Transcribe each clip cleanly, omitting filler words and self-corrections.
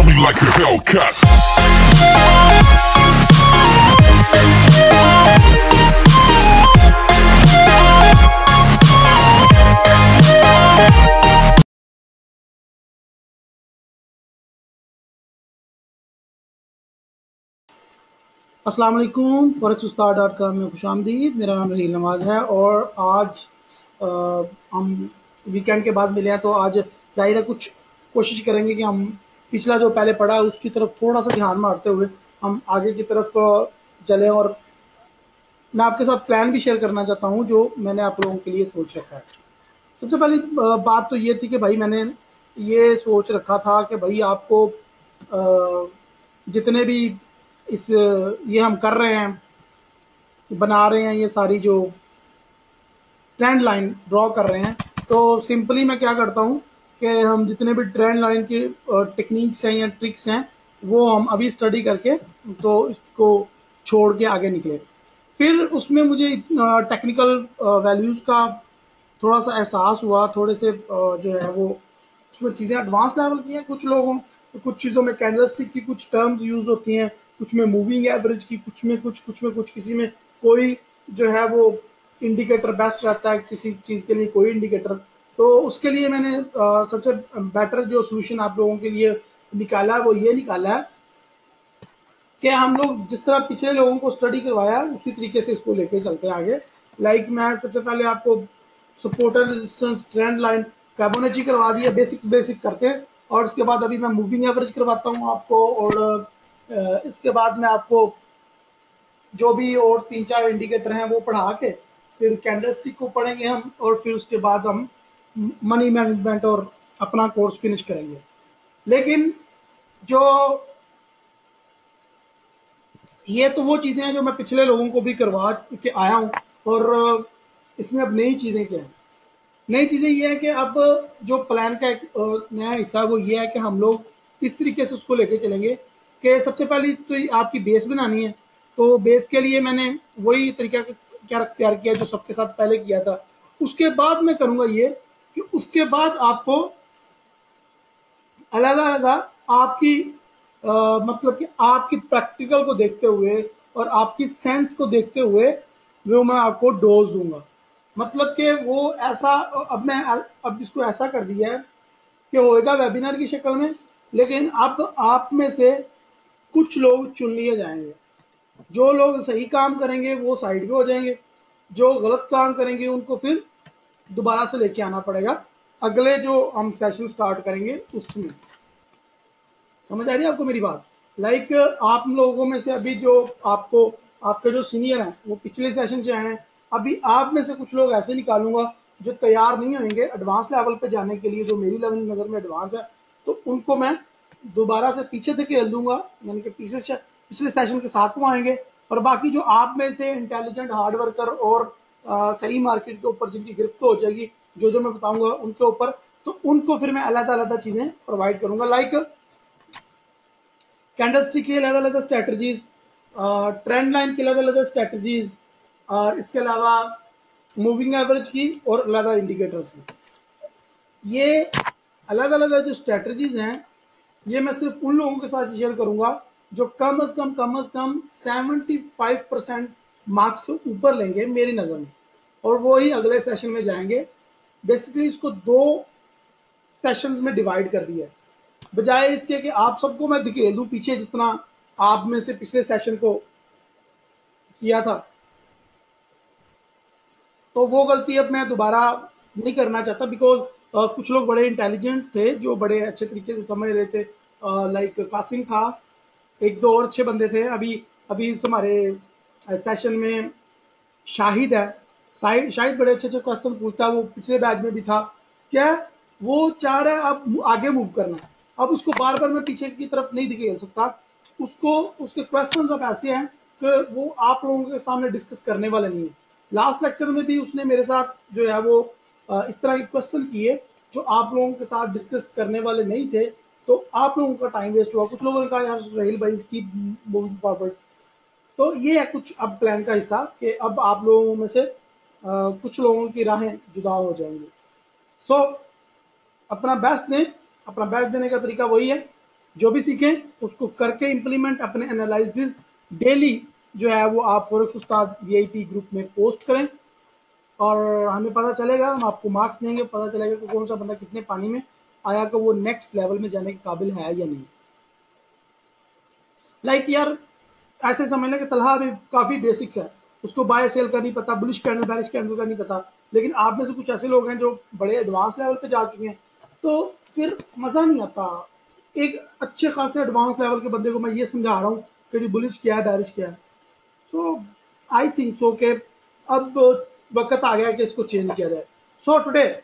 me like a Hellcat. अस्सलाम वालेकुम, forex-ustad.com में खुशामदीद। मेरा नाम रहील नवाज़ है और आज हम वीकेंड के बाद मिले हैं, तो आज जाहिर है कुछ कोशिश करेंगे कि हम पिछला जो पहले पढ़ा है उसकी तरफ थोड़ा सा ध्यान मारते हुए हम आगे की तरफ चलें। और मैं आपके साथ प्लान भी शेयर करना चाहता हूं जो मैंने आप लोगों के लिए सोच रखा है। सबसे पहली बात तो ये थी कि भाई मैंने ये सोच रखा था कि भाई आपको जितने भी इस ये हम कर रहे हैं, बना रहे हैं, ये सारी जो ट्रेंड लाइन ड्रॉ कर रहे हैं, तो सिंपली मैं क्या करता हूँ कि हम जितने भी ट्रेंड लाइन के टेक्निक्स हैं या ट्रिक्स हैं वो हम अभी स्टडी करके तो इसको छोड़ के आगे निकले। फिर उसमें मुझे टेक्निकल वैल्यूज़ का थोड़ा सा एहसास हुआ, थोड़े से जो है वो उसमें चीज़ें एडवांस लेवल की हैं। कुछ लोगों कुछ चीज़ों में कैंडलस्टिक की कुछ टर्म्स यूज़ होती हैं, कुछ में मूविंग एवरेज की, कुछ में कुछ, किसी में कोई जो है वो इंडिकेटर बेस्ट रहता है, किसी चीज़ के लिए कोई इंडिकेटर। तो उसके लिए मैंने सबसे बेटर जो सोल्यूशन आप लोगों के लिए निकाला है वो ये निकाला है कि हम लोग जिस तरह पिछले लोगों को स्टडी करवाया उसी तरीके से इसको लेके चलते हैं आगे। लाइक मैं सबसे पहले आपको supporter resistance trend line Fibonacci करवा दिया, बेसिक करते हैं। और इसके बाद अभी मैं मूविंग एवरेज करवाता हूँ आपको, और इसके बाद मैं आपको जो भी और 3-4 इंडिकेटर हैं वो पढ़ा के फिर कैंडलस्टिक को पढ़ेंगे हम, और फिर उसके बाद हम मनी मैनेजमेंट और अपना कोर्स फिनिश करेंगे। लेकिन जो ये तो वो चीज़ें हैं जो मैं पिछले लोगों को भी करवा के आया हूँ, और इसमें अब नई चीज़ें क्या हैं? नई चीज़ें ये है कि अब जो प्लान का एक नया हिस्सा है वो ये है कि हम लोग इस तरीके से उसको लेके चलेंगे कि सबसे पहले तो आपकी बेस बनानी है। तो बेस के लिए मैंने वही तरीका क्या तैयार किया जो सबके साथ पहले किया था। उसके बाद मैं करूँगा ये कि उसके बाद आपको अलग-अलग आपकी मतलब कि आपकी प्रैक्टिकल को देखते हुए और आपकी सेंस को देखते हुए वो मैं आपको डोज दूंगा। मतलब कि वो ऐसा अब इसको ऐसा कर दिया है कि होएगा वेबिनार की शक्ल में, लेकिन अब आप में से कुछ लोग चुन लिए जाएंगे। जो लोग सही काम करेंगे वो साइड पे हो जाएंगे, जो गलत काम करेंगे उनको फिर दोबारा से लेके आना पड़ेगा अगले जो हम सेशन स्टार्ट करेंगे उसमें। समझ आ रही है आपको मेरी बात? लाइक आप लोगों में से अभी जो आपको आपके जो सीनियर हैं वो पिछले सेशन से आए हैं, अभी आप में से कुछ लोग ऐसे निकालूंगा जो तैयार नहीं होंगे एडवांस लेवल पे जाने के लिए, जो मेरी लेवल नज़र में एडवांस है, तो उनको मैं दोबारा से पीछे धकेल दूंगा, यानी कि पिछले सेशन के साथ वो आएंगे। और बाकी जो आप में से इंटेलिजेंट हार्ड वर्कर और सही मार्केट के ऊपर जिनकी गिरफ्त हो जाएगी जो जो मैं बताऊंगा उनके ऊपर, तो उनको फिर मैं अलग अलग चीज़ें प्रोवाइड करूंगा। लाइक कैंडलस्टिक की अलग अलग स्ट्रेटजीज, ट्रेंड लाइन की अलग अलग स्ट्रेटजीज, और इसके अलावा मूविंग एवरेज की और अलग अलग इंडिकेटर्स की। ये अलग अलग जो स्ट्रेटजीज हैं ये मैं सिर्फ उन लोगों के साथ शेयर करूंगा जो कम अज कम 75% मार्क्स से ऊपर लेंगे मेरी नज़र में, और वो ही अगले सेशन में जाएंगे। बेसिकली इसको 2 सेशंस में डिवाइड कर दिया है, बजाय इसके कि आप सबको मैं धकेल दूं पीछे जिस तरह आप में से पिछले सेशन को किया था। तो वो गलती अब मैं दोबारा नहीं करना चाहता, बिकॉज कुछ लोग बड़े इंटेलिजेंट थे जो बड़े अच्छे तरीके से समझ रहे थे। लाइक कासिम था, एक दो और अच्छे बंदे थे। अभी अभी हमारे सेशन में शाहिद है, शाहिद बड़े अच्छे अच्छे क्वेश्चन पूछता है, वो पिछले बैच में भी था। क्या वो चाह रहा है अब आगे मूव करना है, अब उसको बार बार मैं पीछे की तरफ नहीं धकेल सकता। उसको उसके क्वेश्चंस अब ऐसे हैं कि वो आप लोगों के सामने डिस्कस करने वाले नहीं है। लास्ट लेक्चर में भी उसने मेरे साथ जो है वो इस तरह के क्वेश्चन किए जो आप लोगों के साथ डिस्कस करने वाले नहीं थे, तो आप लोगों का टाइम वेस्ट हुआ। कुछ लोगों ने कहा यार राहिल भाई की मूविंग फॉरवर्ड। तो ये है कुछ अब प्लान का हिस्सा कि अब आप लोगों में से कुछ लोगों की राहें जुदा हो जाएंगी। सो अपना बेस्ट दें। अपना बेस्ट देने का तरीका वही है जो भी सीखें उसको करके इम्प्लीमेंट, अपने एनालिसिस डेली जो है वो आप फॉरेक्स उस्ताद वीआईपी ग्रुप में पोस्ट करें, और हमें पता चलेगा, हम आपको मार्क्स देंगे, पता चलेगा कि कौन सा बंदा कितने पानी में आया, कि वो नेक्स्ट लेवल में जाने के काबिल है या नहीं। लाइक यार ऐसे समझ लें कि तलहा अभी काफ़ी बेसिक्स है, उसको बाय सेल का नहीं पता, बुलिश कैंडल बेरिश कैंडल का नहीं पता, लेकिन आप में से कुछ ऐसे लोग हैं जो बड़े एडवांस लेवल पे जा चुके हैं, तो फिर मज़ा नहीं आता। एक अच्छे खासे एडवांस लेवल के बंदे को मैं ये समझा रहा हूँ कि जी बुलिश क्या है, बेरिश क्या है। सो आई थिंक सो के अब वक्त आ गया कि इसको चेंज किया जाए। सो टुडे,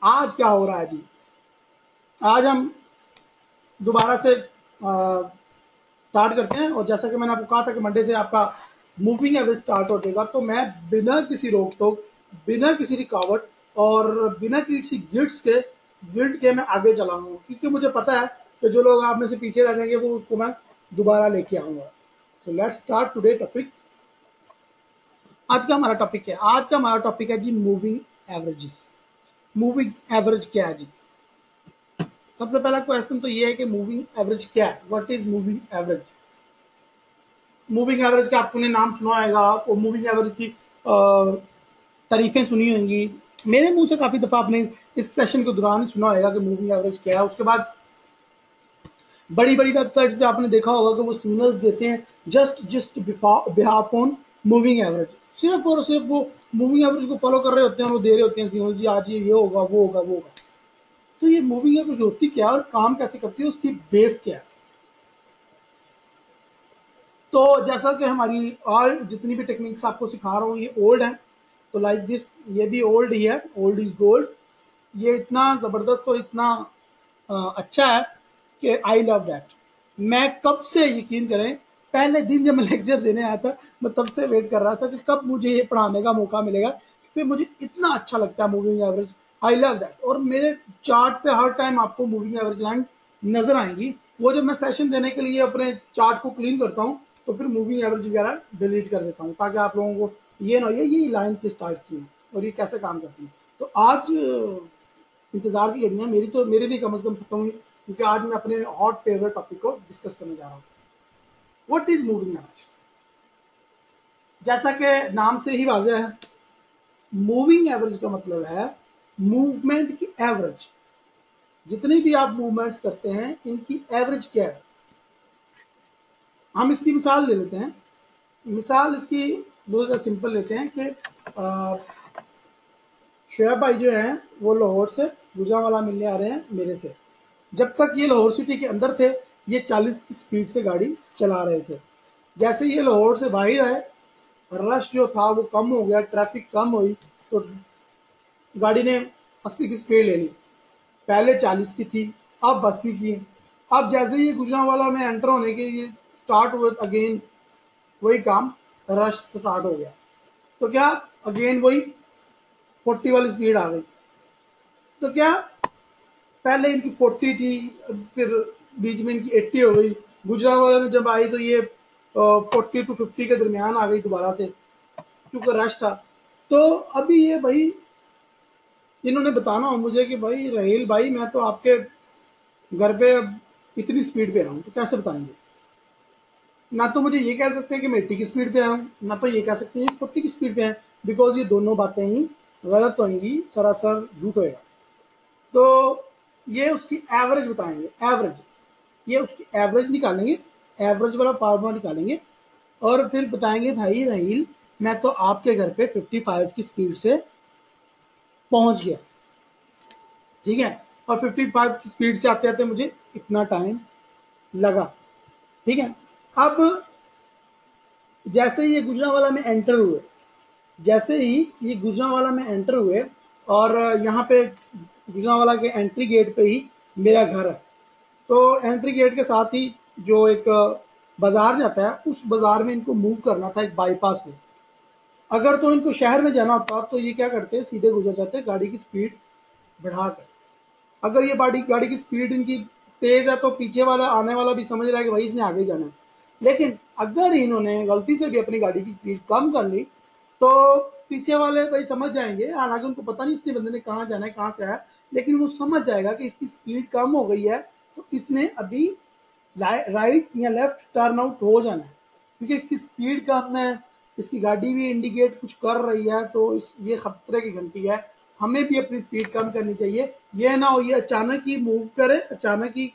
आज क्या हो रहा है जी, आज हम दोबारा से स्टार्ट करते हैं, और जैसा कि मैंने आपको कहा था कि मंडे से आपका मूविंग एवरेज स्टार्ट हो जाएगा, तो मैं बिना किसी रोक टोक, बिना किसी रुकावट और बिना किसी गिल्ट के मैं आगे चला हूँ, क्योंकि मुझे पता है कि जो लोग आप में से पीछे रह जाएंगे वो उसको मैं दोबारा लेके आऊँगा। So let's start today topic. आज का हमारा टॉपिक है, आज का हमारा टॉपिक है जी मूविंग एवरेजेस। मूविंग एवरेज क्या है जी? सबसे पहला क्वेश्चन तो ये है कि मूविंग एवरेज क्या है, what is moving average? Moving average का आपने नाम सुना होगा, और मूविंग एवरेज की तारीफें सुनी होंगी, मेरे मुंह से काफी दफा आपने इस सेशन के दौरान ही सुना होगा कि मूविंग एवरेज क्या है। उसके बाद बड़ी बड़ी वेबसाइट पे आपने देखा होगा कि वो सिग्नल्स देते हैं just behalf on moving average, सिर्फ और सिर्फ वो मूविंग एवरेज को फॉलो कर रहे होते हैं, वो दे रहे होते हैं सिग्नल जी, आज ये होगा, वो होगा, वो होगा। तो ये मूविंग एवरेज होती क्या है और काम कैसे करती है, उसकी बेस क्या है? तो जैसा कि हमारी और जितनी भी टेक्निक्स आपको सिखा रहा हूँ ये ओल्ड है, तो लाइक दिस, ये भी ओल्ड ही है, ओल्ड इज गोल्ड। ये इतना ज़बरदस्त और इतना अच्छा है कि आई लव दैट। मैं कब से, यकीन करें, पहले दिन जब मैं लेक्चर देने आया था, मैं तब से वेट कर रहा था कि कब मुझे ये पढ़ाने का मौका मिलेगा, क्योंकि मुझे इतना अच्छा लगता है moving average. I love that. और मेरे चार्ट पे हर टाइम आपको मूविंग एवरेज लाइन नजर आएंगी। वो जब मैं सेशन देने के लिए अपने चार्ट को क्लीन करता हूँ, तो फिर मूविंग एवरेज वगैरह डिलीट कर देता हूँ, ताकि आप लोगों को ये ना हो ये लाइन की स्टार्ट की है और ये कैसे काम करती है। तो आज इंतजार की घड़ियां मेरी, तो मेरे लिए कम से कम खत्म हुई, क्योंकि आज मैं अपने हॉट फेवरेट टॉपिक को डिस्कस करने जा रहा हूँ। What is moving average? जैसा कि नाम से ही वाजह है, मूविंग एवरेज का मतलब है मूवमेंट की एवरेज। जितनी भी आप मूवमेंट्स करते हैं इनकी एवरेज क्या है? हम इसकी मिसाल ले लेते हैं। मिसाल इसकी बहुत ज़्यादा सिंपल लेते हैं कि शोएब भाई जो हैं वो लाहौर से गुजरांवाला मिलने आ रहे हैं मेरे से। जब तक ये लाहौर सिटी के अंदर थे, ये 40 की स्पीड से गाड़ी चला रहे थे। जैसे ये लाहौर से बाहर आए, रश जो था वो कम हो गया, ट्रैफिक कम हुई, तो गाड़ी ने 80 की स्पीड ले ली। पहले 40 की थी, अब 80 की। अब जैसे ही गुजरांवाला में एंटर होने के लिए स्टार्ट हुए, अगेन वही काम, रश स्टार्ट हो गया। तो क्या, अगेन वही 40 वाली स्पीड आ गई। तो क्या, पहले इनकी 40 थी, फिर बीच में इनकी 80 हो गई, गुजरांवाला में जब आई तो ये 40 टू 50 के दरमियान आ गई दोबारा से, क्योंकि रश था। तो अभी ये भाई, इन्होंने बताना हो मुझे कि भाई रहील भाई, मैं तो आपके घर पे अब इतनी स्पीड पे आऊँ, तो कैसे बताएंगे? ना तो मुझे ये कह सकते हैं कि मैं 80 की स्पीड पे आऊँ, ना तो ये कह सकते हैं 40 की स्पीड पे आए, बिकॉज ये दोनों बातें ही गलत होंगी, सरासर झूठ होएगा। तो ये उसकी एवरेज बताएंगे, एवरेज, ये उसकी एवरेज निकालेंगे, एवरेज वाला फार्मूला निकालेंगे, और फिर बताएंगे भाई रहील, मैं तो आपके घर पे 55 की स्पीड से पहुंच गया, ठीक है, और 55 की स्पीड से आते आते मुझे इतना टाइम लगा, ठीक है। अब जैसे ही ये गुजरांवाला में एंटर हुए, जैसे ही ये गुजरांवाला में एंटर हुए, और यहाँ पे गुजरांवाला के एंट्री गेट पे ही मेरा घर है, तो एंट्री गेट के साथ ही जो एक बाजार जाता है, उस बाजार में इनको मूव करना था एक बाईपास में। अगर तो इनको शहर में जाना होता तो ये क्या करते हैं, सीधे गुजर जाते गाड़ी की स्पीड बढ़ाकर। अगर ये गाड़ी की स्पीड इनकी तेज है, तो पीछे वाला आने वाला भी समझ रहा है कि भाई इसने आगे जाना है। लेकिन अगर इन्होंने गलती से भी अपनी गाड़ी की स्पीड कम कर ली, तो पीछे वाले भाई समझ जाएंगे, हालांकि उनको पता नहीं इसने बंदे ने कहाँ जाना है, कहाँ से आया, लेकिन वो समझ जाएगा कि इसकी स्पीड कम हो गई है, तो इसने अभी राइट या लेफ्ट टर्न आउट हो जाना है, क्योंकि इसकी स्पीड कम है, इसकी गाड़ी भी इंडिकेट कुछ कर रही है, तो ये खतरे की घंटी है। हमें भी अपनी स्पीड कम करनी चाहिए, ये ना हो ये अचानक ही मूव करे, अचानक ही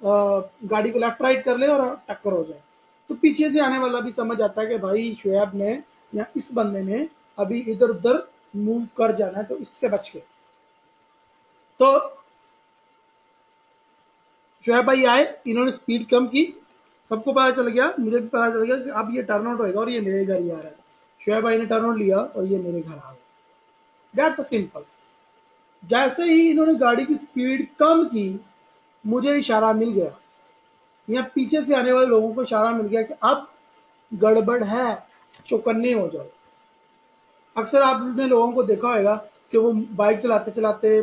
गाड़ी को लेफ्ट राइट कर ले और टक्कर हो जाए। तो पीछे से आने वाला भी समझ आता है कि भाई शुएब ने या इस बंदे ने अभी इधर उधर मूव कर जाना है, तो इससे बच के। तो शुएब भाई आए, इन्होंने स्पीड कम की, सबको पता चल गया, मुझे भी पता चल गया कि अब ये टर्न आउट होएगा और ये मेरे घर ही आ रहा है। शुएब भाई ने टर्न आउट लिया और ये मेरे घर आ गया। That's a simple. जैसे ही इन्होंने गाड़ी की स्पीड कम की, मुझे इशारा मिल गया, या पीछे से आने वाले लोगों को इशारा मिल गया कि अब गड़बड़ है, चौकन्ने हो जाओ। अक्सर आपने लोगों को देखा होगा कि वो बाइक चलाते चलाते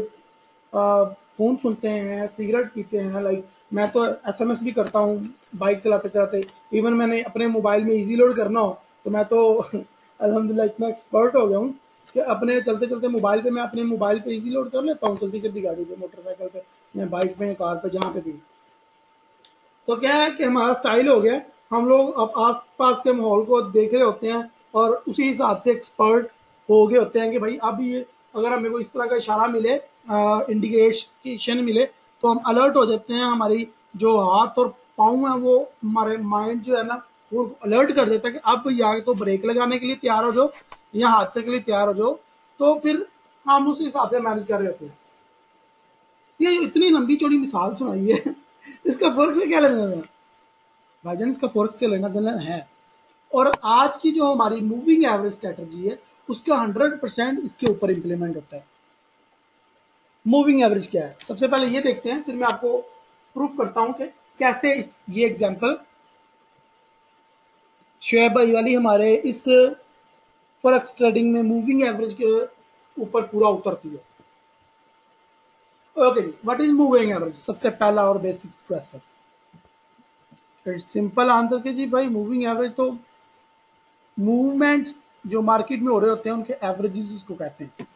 फ़ोन सुनते हैं, सिगरेट पीते हैं। लाइक मैं तो एसएमएस भी करता हूँ बाइक चलाते चलाते। इवन मैंने अपने मोबाइल में इजी लोड करना हो तो मैं तो अल्हम्दुलिल्लाह इतना एक्सपर्ट हो गया हूँ कि अपने चलते चलते मोबाइल पे मैं अपने मोबाइल पे इजी लोड कर लेता हूँ, चलती चलती गाड़ी पे, मोटरसाइकिल पे या बाइक पे या कार पे, जहाँ पे भी। तो क्या है कि हमारा स्टाइल हो गया, हम लोग अब आस पास के माहौल को देख रहे होते हैं और उसी हिसाब से एक्सपर्ट हो गए होते हैं कि भाई अब ये अगर हमें कोई इस तरह का इशारा मिले, इंडिकेशन मिले, तो हम अलर्ट हो जाते हैं। हमारी जो हाथ और पाँव है वो, हमारे माइंड जो है ना, वो अलर्ट कर देता है कि अब या तो ब्रेक लगाने के लिए तैयार हो जाओ या हादसे के लिए तैयार हो जाओ। तो फिर हम उस हिसाब से मैनेज कर रहे होते हैं। ये इतनी लंबी चौड़ी मिसाल सुनाई है, इसका फर्क से क्या लेना देना? भाईजान इसका फर्क से लेना देना है। और आज की जो हमारी मूविंग एवरेज स्ट्रेटजी है, उसका 100% इसके ऊपर इंप्लीमेंट होता है। मूविंग एवरेज क्या है, सबसे पहले ये देखते हैं, फिर मैं आपको प्रूफ करता हूं कि कैसे ये एग्जांपल शुएब भाई वाली हमारे इस फॉरेक्स ट्रेडिंग में मूविंग एवरेज के ऊपर पूरा उतरती है। Okay ji, what is moving average? सबसे पहला और बेसिक क्वेश्चन, सिंपल आंसर के जी भाई, मूविंग एवरेज तो मूवमेंट्स जो मार्केट में हो रहे होते हैं उनके एवरेजेस उसको कहते हैं।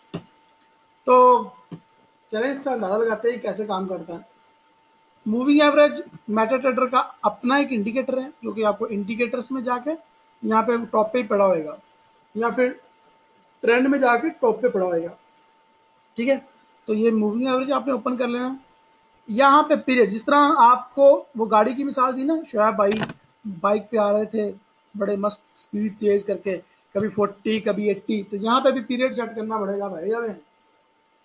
तो चलें इसका अंदाजा लगाते हैं कैसे काम करता है। मूविंग एवरेज मेटा ट्रेडर का अपना एक इंडिकेटर है, जो कि आपको इंडिकेटर्स में जाके यहाँ पे टॉप पे ही पड़ा होगा, या फिर ट्रेंड में जाके टॉप पे पड़ा होगा। ठीक है, तो ये मूविंग एवरेज आपने ओपन कर लेना। यहाँ पे पीरियड, जिस तरह आपको वो गाड़ी की मिसाल दी ना, शुएब भाई बाइक पे आ रहे थे बड़े मस्त स्पीड तेज करके, कभी 40 कभी 80, तो यहाँ पे भी पीरियड सेट करना पड़ेगा भाई। हमें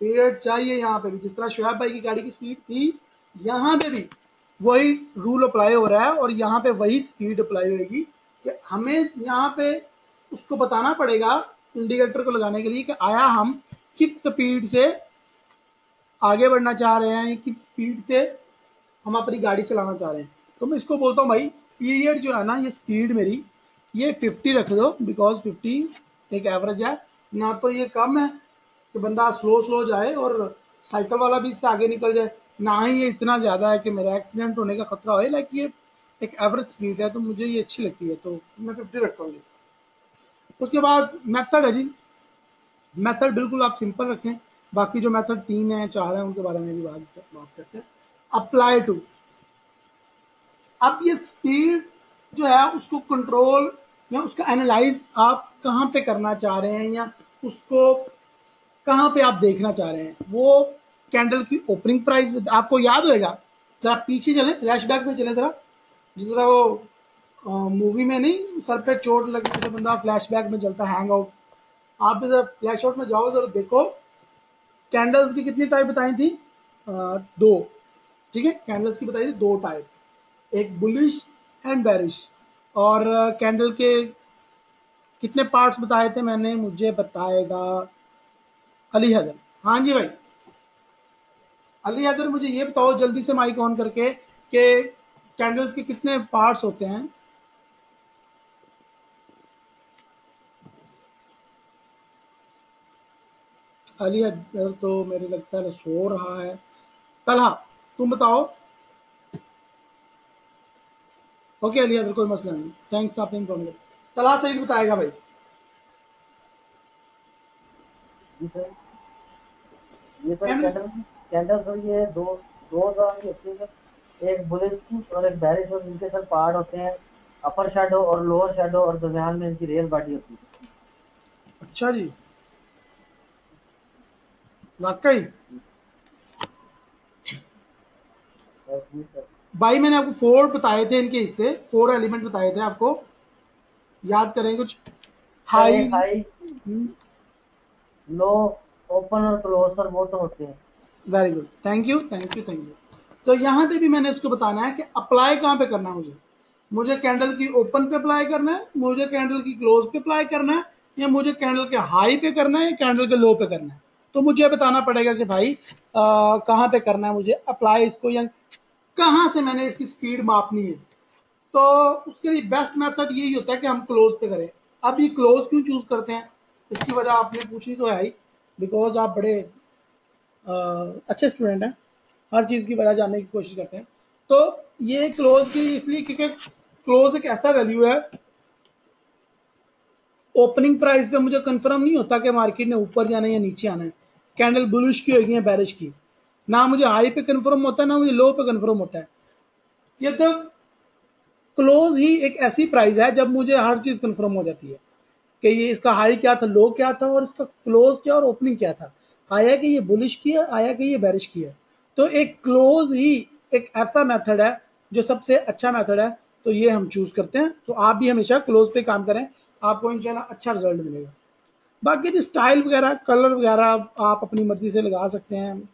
पीरियड चाहिए यहाँ पे भी, जिस तरह शुएब भाई की गाड़ी की स्पीड थी, यहाँ पे भी वही रूल अप्लाई हो रहा है और यहाँ पे वही स्पीड अप्लाई होगी कि हमें यहाँ पे उसको बताना पड़ेगा इंडिकेटर को लगाने के लिए कि आया हम किस स्पीड से आगे बढ़ना चाह रहे हैं, किस स्पीड से हम अपनी गाड़ी चलाना चाह रहे हैं। तो मैं इसको बोलता हूँ भाई, पीरियड जो है ना, ये स्पीड मेरी ये 50 रख दो, बिकॉज 50 एक एवरेज है। ना तो ये कम है कि बंदा स्लो स्लो जाए और साइकिल वाला भी इससे आगे निकल जाए, ना ही ये इतना ज़्यादा है कि मेरा एक्सीडेंट होने का खतरा हो। लाइक ये एक एवरेज स्पीड है, तो मुझे ये अच्छी लगती है, तो मैं 50 रखता हूँ। उसके बाद मेथड है जी, मेथड बिल्कुल आप सिंपल रखें। बाकी जो मेथड 3 है 4 है उनके बारे में भी बात करते हैं। अप्लाई टू, अब ये स्पीड जो है उसको कंट्रोल या उसका एनालाइज आप कहाँ पे करना चाह रहे हैं, या उसको कहाँ पे आप देखना चाह रहे हैं। वो कैंडल की ओपनिंग प्राइस में आपको याद होएगा, जरा पीछे चले, फ्लैशबैक में चले जरा, जिस तरह वो मूवी में नहीं, सर पे चोट लगी तो बंदा फ्लैशबैक में चलता है, हैंग आउट। आप जरा फ्लैश आउट में जाओ, जरा देखो कैंडल्स की कितनी टाइप बताई थी, दो। ठीक है, कैंडल्स की बताई थी दो टाइप, एक बुलिश एंड बेरिश। और कैंडल के कितने पार्ट्स बताए थे मैंने, मुझे बताएगा अली हैदर। हाँ जी भाई, अली हैदर मुझे ये बताओ जल्दी से माइक ऑन करके कि कैंडल्स के कितने पार्ट्स होते हैं। अली हैदर तो मेरे लगता है सो रहा है। तलहा, तुम बताओ। ओके अली हैदर, कोई मसला नहीं, थैंक्स आपने इन्फॉर्म किया। तलहा सही बताएगा भाई। जी सर। ये sir candle candle candle sir ये दो दो तरह की होती है सर। एक बुलिश और एक बैरिश और इनके सर पहाड़ होते हैं, अपर शेडो और लोअर शेडो, और दरमियान में इनकी रियल बॉडी होती है। अच्छा जी, वाकई। जी सर। भाई मैंने आपको 4 बताए थे इनके हिस्से, 4 एलिमेंट बताए थे आपको, याद करें कुछ। Sir high. एक हाई, लो, ओपन और क्लोज सर वो तो होते हैं। Very good, thank you thank you thank you. तो यहाँ पे भी मैंने इसको बताना है कि अप्लाई कहाँ पे करना है मुझे। मुझे कैंडल की ओपन पे अप्लाई करना है, मुझे कैंडल की क्लोज पे अप्लाई करना है, या मुझे कैंडल के हाई पे करना है, या कैंडल के लो पे करना है। तो मुझे बताना पड़ेगा कि भाई कहाँ पे करना है मुझे अप्लाई इसको, या कहाँ से मैंने इसकी स्पीड मापनी है। तो उसके लिए बेस्ट मेथड यही होता है कि हम क्लोज पे करें। अब ये क्लोज क्यों चूज करते हैं, इसकी वजह आपने पूछनी तो है ही, बिकॉज आप बड़े अच्छे स्टूडेंट हैं, हर चीज़ की वजह जानने की कोशिश करते हैं। तो ये क्लोज की इसलिए क्योंकि क्लोज एक ऐसा वैल्यू है, ओपनिंग प्राइस पे मुझे कंफर्म नहीं होता कि मार्केट ने ऊपर जाना है या नीचे आना है, कैंडल बुलिश की होगी या बैरिश की। ना मुझे हाई पे कंफर्म होता है, ना मुझे लो पे कंफर्म होता है। ये तो क्लोज ही एक ऐसी प्राइस है जब मुझे हर चीज़ कंफर्म हो जाती है कि ये इसका हाई क्या था, लो क्या था, और इसका क्लोज क्या और ओपनिंग क्या था, आया कि ये बुलिश की है, आया कि ये बेरिश की है। तो एक क्लोज ही एक ऐसा मेथड है जो सबसे अच्छा मेथड है, तो ये हम चूज करते हैं। तो आप भी हमेशा क्लोज पे काम करें, आपको इंशाल्लाह अच्छा रिजल्ट मिलेगा। बाकी जो स्टाइल वगैरह कलर वगैरह आप अपनी मर्जी से लगा सकते हैं,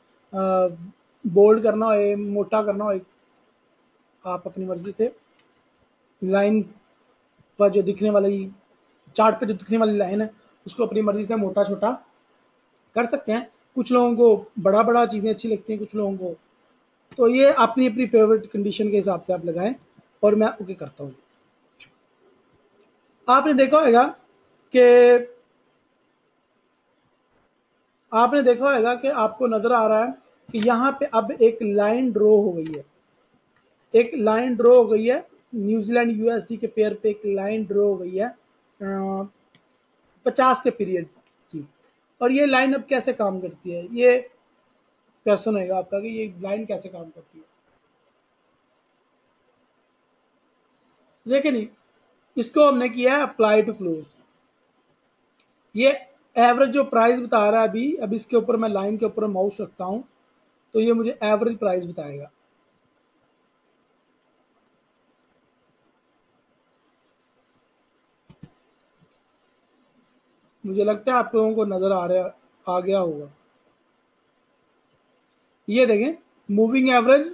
बोल्ड करना हो, मोटा करना हो, आप अपनी मर्जी से लाइन पर जो दिखने वाली, चार्ट पे जो दिखने वाली लाइन है उसको अपनी मर्जी से मोटा छोटा कर सकते हैं। कुछ लोगों को बड़ा बड़ा चीज़ें अच्छी लगती हैं, कुछ लोगों को, तो ये अपनी अपनी फेवरेट कंडीशन के हिसाब से आप लगाएं, और मैं ओके करता हूँ। आपने देखा होगा कि आपने देखा होगा कि आपको नजर आ रहा है कि यहाँ पे अब एक लाइन ड्रॉ हो गई है, एक लाइन ड्रॉ हो गई है, न्यूजीलैंड यूएसडी के पेयर पे एक लाइन ड्रॉ हो गई है 50 के पीरियड की। और ये लाइन अब कैसे काम करती है, ये क्वेश्चन होगा आपका कि ये लाइन कैसे काम करती है। देखिए नहीं, इसको हमने किया है अप्लाई टू क्लोज। ये एवरेज जो प्राइस बता रहा है अभी इसके ऊपर मैं लाइन के ऊपर माउस रखता हूं, तो ये मुझे एवरेज प्राइस बताएगा। मुझे लगता है आप लोगों को नजर आ गया होगा। ये देखें, मूविंग एवरेज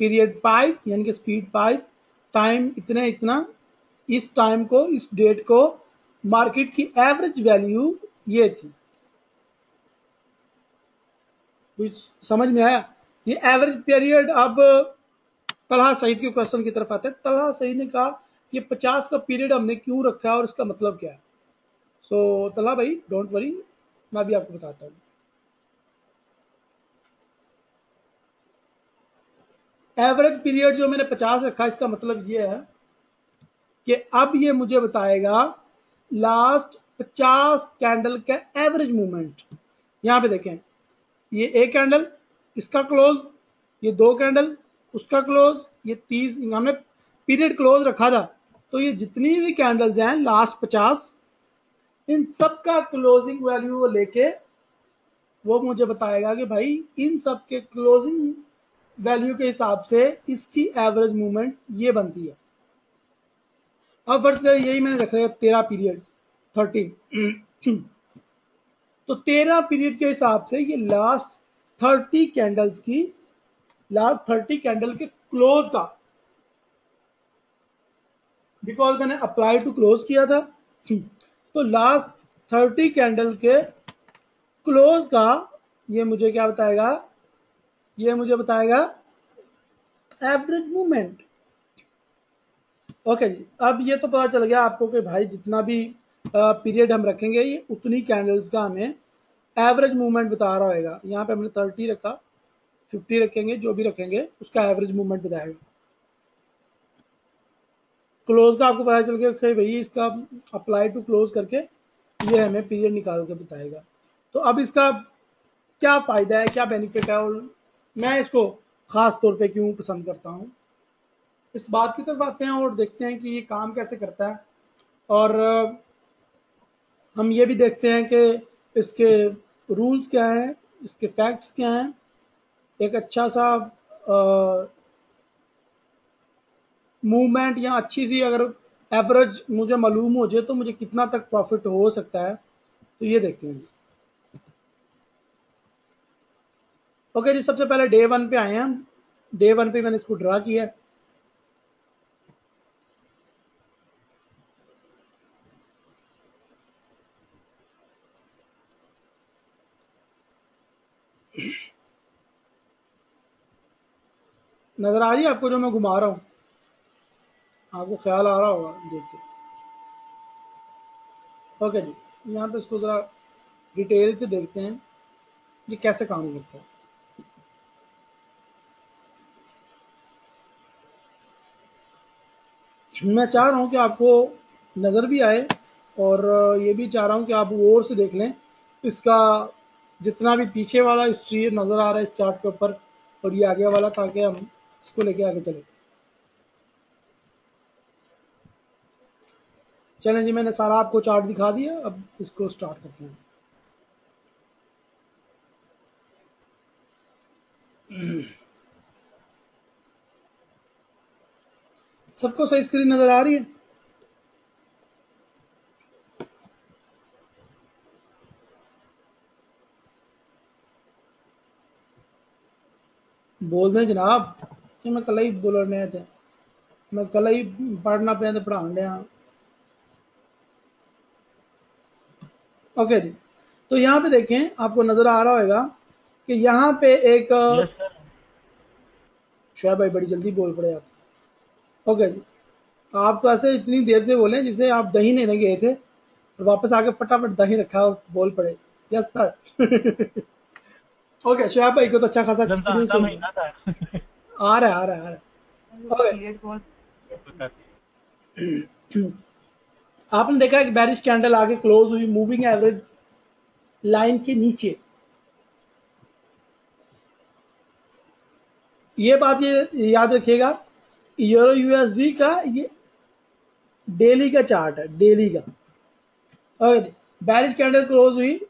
पीरियड 5 यानी कि स्पीड 5, टाइम इतना इतना, इस टाइम को, इस डेट को, मार्केट की एवरेज वैल्यू ये थी। कुछ समझ में आया? ये एवरेज पीरियड। अब तलहा सईद के क्वेश्चन की तरफ आते हैं। तलहा सईद ने कहा ये 50 का पीरियड हमने क्यों रखा है और इसका मतलब क्या है। सो तलहा भाई डोंट वरी, मैं भी आपको बताता हूँ। एवरेज पीरियड जो मैंने 50 रखा, इसका मतलब ये है कि अब ये मुझे बताएगा लास्ट 50 कैंडल का एवरेज मूवमेंट। यहां पे देखें, ये एक कैंडल, इसका क्लोज, ये दो कैंडल, उसका क्लोज, ये 30, हमने पीरियड क्लोज रखा था। तो ये जितनी भी कैंडल्स हैं लास्ट 50, इन सब का क्लोजिंग वैल्यू वो लेके वो मुझे बताएगा कि भाई इन सब के क्लोजिंग वैल्यू के हिसाब से इसकी एवरेज मूवमेंट ये बनती है। अब फर्स्ट यही मैंने रखा है 13 पीरियड 13 तो 13 पीरियड के हिसाब से ये लास्ट 30 कैंडल्स की, लास्ट 30 कैंडल के क्लोज का, बिकॉज मैंने अप्लाई टू क्लोज किया था, तो लास्ट 30 कैंडल के क्लोज का ये मुझे क्या बताएगा, ये मुझे बताएगा एवरेज मूवमेंट। ओके जी, अब ये तो पता चल गया आपको कि भाई जितना भी पीरियड हम रखेंगे ये उतनी कैंडल्स का हमें एवरेज मूवमेंट बता रहा होगा। यहाँ पे हमने 30 रखा, 50 रखेंगे, जो भी रखेंगे उसका एवरेज मूवमेंट बताएगा। क्लोज का आपको पता चल गया कि भाई इसका अप्लाई टू क्लोज करके ये हमें पीरियड निकाल के बताएगा। तो अब इसका क्या फायदा है, क्या बेनिफिट है, और मैं इसको ख़ास तौर पे क्यों पसंद करता हूँ। इस बात की तरफ आते हैं और देखते हैं कि ये काम कैसे करता है, और हम ये भी देखते हैं कि इसके रूल्स क्या हैं, इसके फैक्ट्स क्या हैं। एक अच्छा सा मूवमेंट या अच्छी सी अगर एवरेज मुझे मालूम हो जाए तो मुझे कितना तक प्रॉफिट हो सकता है, तो ये देखते हैं जी। ओके जी, सबसे पहले डे 1 पे आए हैं हम। डे 1 पे मैंने इसको ड्रा किया है। नजर आ रही है आपको जो मैं घुमा रहा हूँ? आपको ख्याल आ रहा होगा देख के। ओके जी, यहाँ पे इसको ज़रा डिटेल से देखते हैं ये कैसे काम करता है। मैं चाह रहा हूँ कि आपको नज़र भी आए, और ये भी चाह रहा हूँ कि आप गौर से देख लें इसका जितना भी पीछे वाला हिस्ट्री नज़र आ रहा है इस चार्ट के ऊपर, और ये आगे वाला, ताकि हम इसको लेके आगे चलें। चलें जी, मैंने सारा आपको चार्ट दिखा दिया, अब इसको स्टार्ट करते हैं। सबको सही स्क्रीन नज़र आ रही है? बोल दें जनाब कि मैं कल ही बोलने थे, मैं कल ही पढ़ना पे ते पढ़ान दिया। ओके जी, तो यहाँ पे देखें, आपको नज़र आ रहा होगा कि यहाँ पे एक यस सर। शोएब भाई बड़ी जल्दी बोल पड़े आप। ओके जी, आप तो ऐसे इतनी देर से बोले जिसे आप दही लेने गए थे और वापस आके फटाफट दही रखा और बोल पड़े। Yes sir. ओके, शोएब भाई को तो अच्छा खासा रमजान एक्सपीरियंस का हो महीना था। गया। आ रहा है, आ रहा है, आ रहा है। पीरियड कौन? ओके, आपने देखा कि बेरिश कैंडल आगे क्लोज हुई मूविंग एवरेज लाइन के नीचे। ये बात ये याद रखिएगा, यूरो यूएसडी का ये डेली का चार्ट है, डेली का। और बेरिश कैंडल क्लोज हुई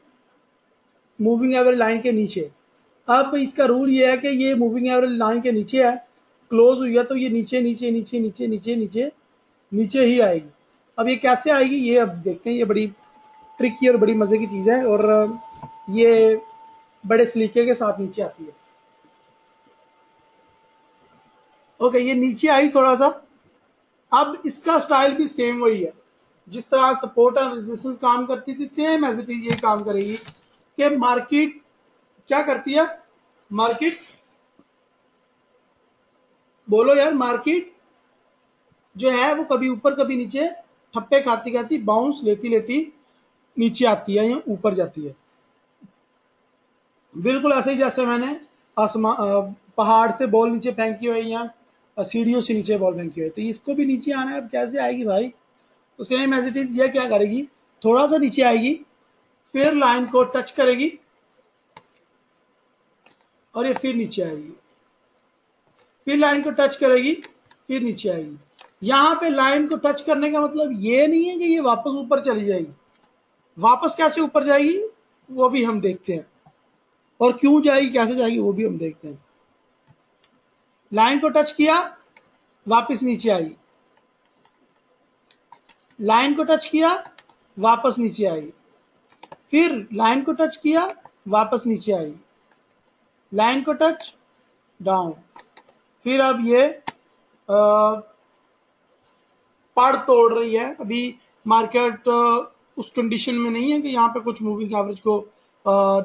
मूविंग एवरेज लाइन के नीचे। अब इसका रूल ये है कि ये मूविंग एवरेज लाइन के नीचे है, क्लोज हुई है तो ये नीचे नीचे नीचे नीचे नीचे नीचे नीचे ही आएगी। अब ये कैसे आएगी ये अब देखते हैं। ये बड़ी ट्रिकी और बड़ी मजे की चीज है, और ये बड़े सलीके के साथ नीचे आती है। ओके, ये नीचे आई थोड़ा सा। अब इसका स्टाइल भी सेम वही है, जिस तरह सपोर्ट और रेजिस्टेंस काम करती थी, सेम एज इट इज ये काम करेगी। कि मार्केट क्या करती है? मार्केट, बोलो यार, मार्केट जो है वो कभी ऊपर कभी नीचे ठप्पे खाती खाती बाउंस लेती लेती नीचे आती है या ऊपर जाती है। बिल्कुल ऐसे ही जैसे मैंने पहाड़ से बॉल नीचे फेंकी हुई या सीढ़ियों से नीचे बॉल फेंकी हुई, तो इसको भी नीचे आना है। अब कैसे आएगी भाई? तो सेम एज इट इज ये क्या करेगी, थोड़ा सा नीचे आएगी, फिर लाइन को टच करेगी, और ये फिर नीचे आएगी, फिर लाइन को टच करेगी, फिर नीचे आएगी। यहां पे लाइन को टच करने का मतलब ये नहीं है कि ये वापस ऊपर चली जाएगी। वापस कैसे ऊपर जाएगी वो भी हम देखते हैं, और क्यों जाएगी कैसे जाएगी वो भी हम देखते हैं। लाइन को टच किया, वापस नीचे आई, लाइन को टच किया, वापस नीचे आई, फिर लाइन को टच किया, वापस नीचे आई, लाइन को टच, डाउन। फिर अब ये पड़ तोड़ रही है। अभी मार्केट उस कंडीशन में नहीं है कि यहाँ पे कुछ मूविंग एवरेज को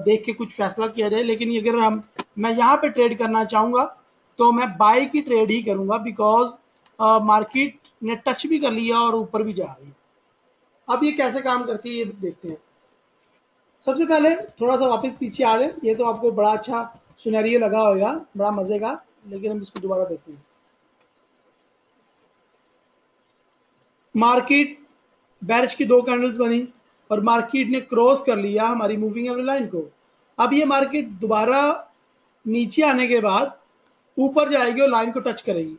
देख के कुछ फैसला किया जाए, लेकिन अगर मैं यहाँ पे ट्रेड करना चाहूंगा तो मैं बाय की ट्रेड ही करूंगा, बिकॉज मार्केट ने टच भी कर लिया और ऊपर भी जा रही है। अब ये कैसे काम करती है ये देखते हैं। सबसे पहले थोड़ा सा वापस पीछे आ गए, ये तो आपको बड़ा अच्छा सुनहरिया लगा होगा, बड़ा मजे का, लेकिन हम इसको दोबारा देखते हैं। मार्केट बेरिश की दो कैंडल्स बनी और मार्केट ने क्रॉस कर लिया हमारी मूविंग एवरेज लाइन को। अब ये मार्केट दोबारा नीचे आने के बाद ऊपर जाएगी और लाइन को टच करेगी।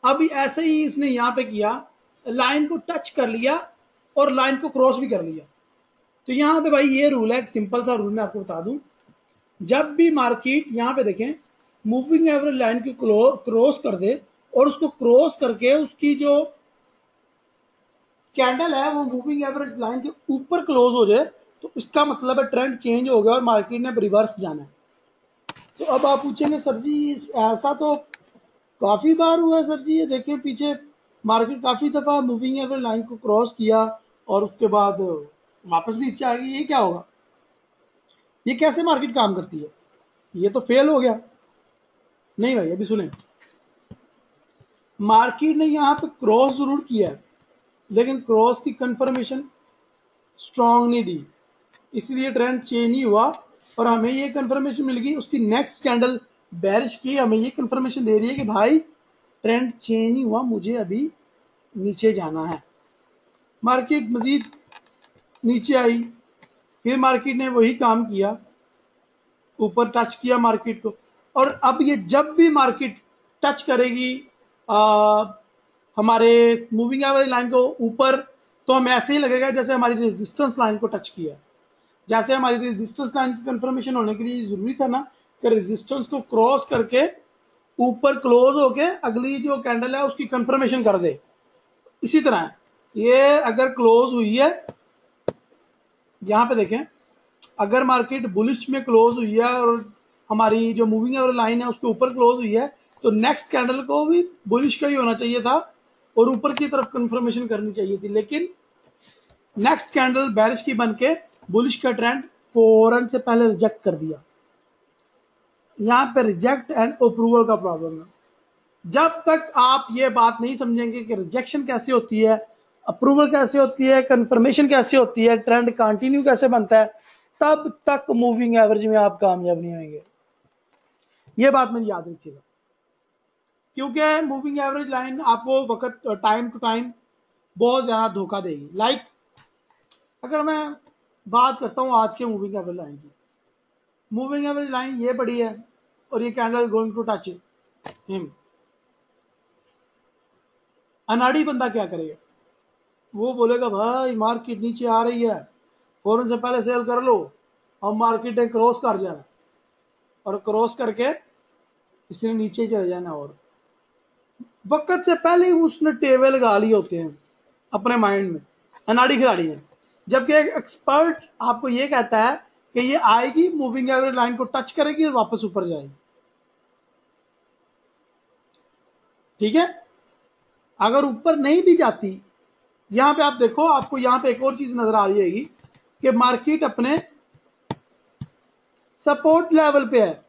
अभी ऐसे ही इसने यहां पे किया, लाइन को टच कर लिया और लाइन को क्रॉस भी कर लिया। तो यहां पे भाई ये रूल है, एक सिंपल सा रूल मैं आपको बता दूं, जब भी मार्केट यहां पे देखें मूविंग एवरेज लाइन को क्रॉस कर दे और उसको क्रॉस करके उसकी जो कैंडल है वो मूविंग एवरेज लाइन के ऊपर क्लोज हो जाए, तो इसका मतलब है ट्रेंड चेंज हो गया और मार्केट ने रिवर्स जाना है। तो अब आप पूछेंगे सर जी ऐसा तो काफी बार हुआ है सर जी, ये देखिए पीछे मार्केट काफी दफा मूविंग एवरेज लाइन को क्रॉस किया और उसके बाद वापस नीचे आ गई, ये क्या होगा, ये कैसे मार्केट काम करती है, ये तो फेल हो गया। नहीं भाई अभी सुने, मार्केट ने यहां पे क्रॉस जरूर किया है लेकिन क्रॉस की कंफर्मेशन स्ट्रांग नहीं दी, इसलिए ट्रेंड चेंज नहीं हुआ और हमें ये कंफर्मेशन मिल गई उसकी नेक्स्ट कैंडल बेरिश की, हमें ये कंफर्मेशन दे रही है कि भाई ट्रेंड चेंज नहीं हुआ, मुझे अभी नीचे जाना है। मार्केट मजीद नीचे आई, फिर मार्केट ने वही काम किया, ऊपर टच किया मार्केट को, और अब ये जब भी मार्केट टच करेगी हमारे मूविंग एवरेज लाइन को ऊपर, तो हमें ऐसे ही लगेगा जैसे हमारी रेजिस्टेंस लाइन को टच किया। जैसे हमारी रेजिस्टेंस लाइन की कंफर्मेशन होने के लिए जरूरी था ना कि रेजिस्टेंस को क्रॉस करके ऊपर क्लोज होके अगली जो कैंडल है उसकी कंफर्मेशन कर दे। इसी तरह ये अगर क्लोज हुई है, यहां पे देखें अगर मार्केट बुलिश में क्लोज हुई है और हमारी जो मूविंग एवरेज लाइन है उसके ऊपर क्लोज हुई है, तो नेक्स्ट कैंडल को भी बुलिश का ही होना चाहिए था और ऊपर की तरफ कंफर्मेशन करनी चाहिए थी, लेकिन नेक्स्ट कैंडल बेरिश की बनके बुलिश का ट्रेंड फौरन से पहले रिजेक्ट कर दिया। यहां पे रिजेक्ट एंड अप्रूवल का प्रॉब्लम है। जब तक आप ये बात नहीं समझेंगे कि रिजेक्शन कैसे होती है, अप्रूवल कैसे होती है, कंफर्मेशन कैसे होती है, ट्रेंड कंटिन्यू कैसे बनता है, तब तक मूविंग एवरेज में आप कामयाब नहीं होंगे। ये बात मुझे याद रखिएगा, क्योंकि मूविंग एवरेज लाइन आपको वक्त टाइम टू टाइम बहुत ज्यादा धोखा देगी। लाइक अगर मैं बात करता हूं आज के मूविंग एवरेज लाइन की, मूविंग एवरेज लाइन ये बड़ी है और ये candle going to touch him, अनाड़ी बंदा क्या करेगा, वो बोलेगा भाई मार्केट नीचे आ रही है, फौरन से पहले सेल कर लो, और मार्केट ने क्रॉस कर जाना और क्रॉस करके इसने नीचे चले जाना, और वक्त से पहले ही उसने टेबल लगा लिए होते हैं अपने माइंड में, अनाड़ी खिलाड़ी ने। जबकि एक एक्सपर्ट आपको ये कहता है कि ये आएगी मूविंग एवरेज लाइन को टच करेगी और वापस ऊपर जाएगी। ठीक है, अगर ऊपर नहीं भी जाती, यहां पे आप देखो आपको यहां पे एक और चीज नजर आ रही होगी कि मार्केट अपने सपोर्ट लेवल पे है,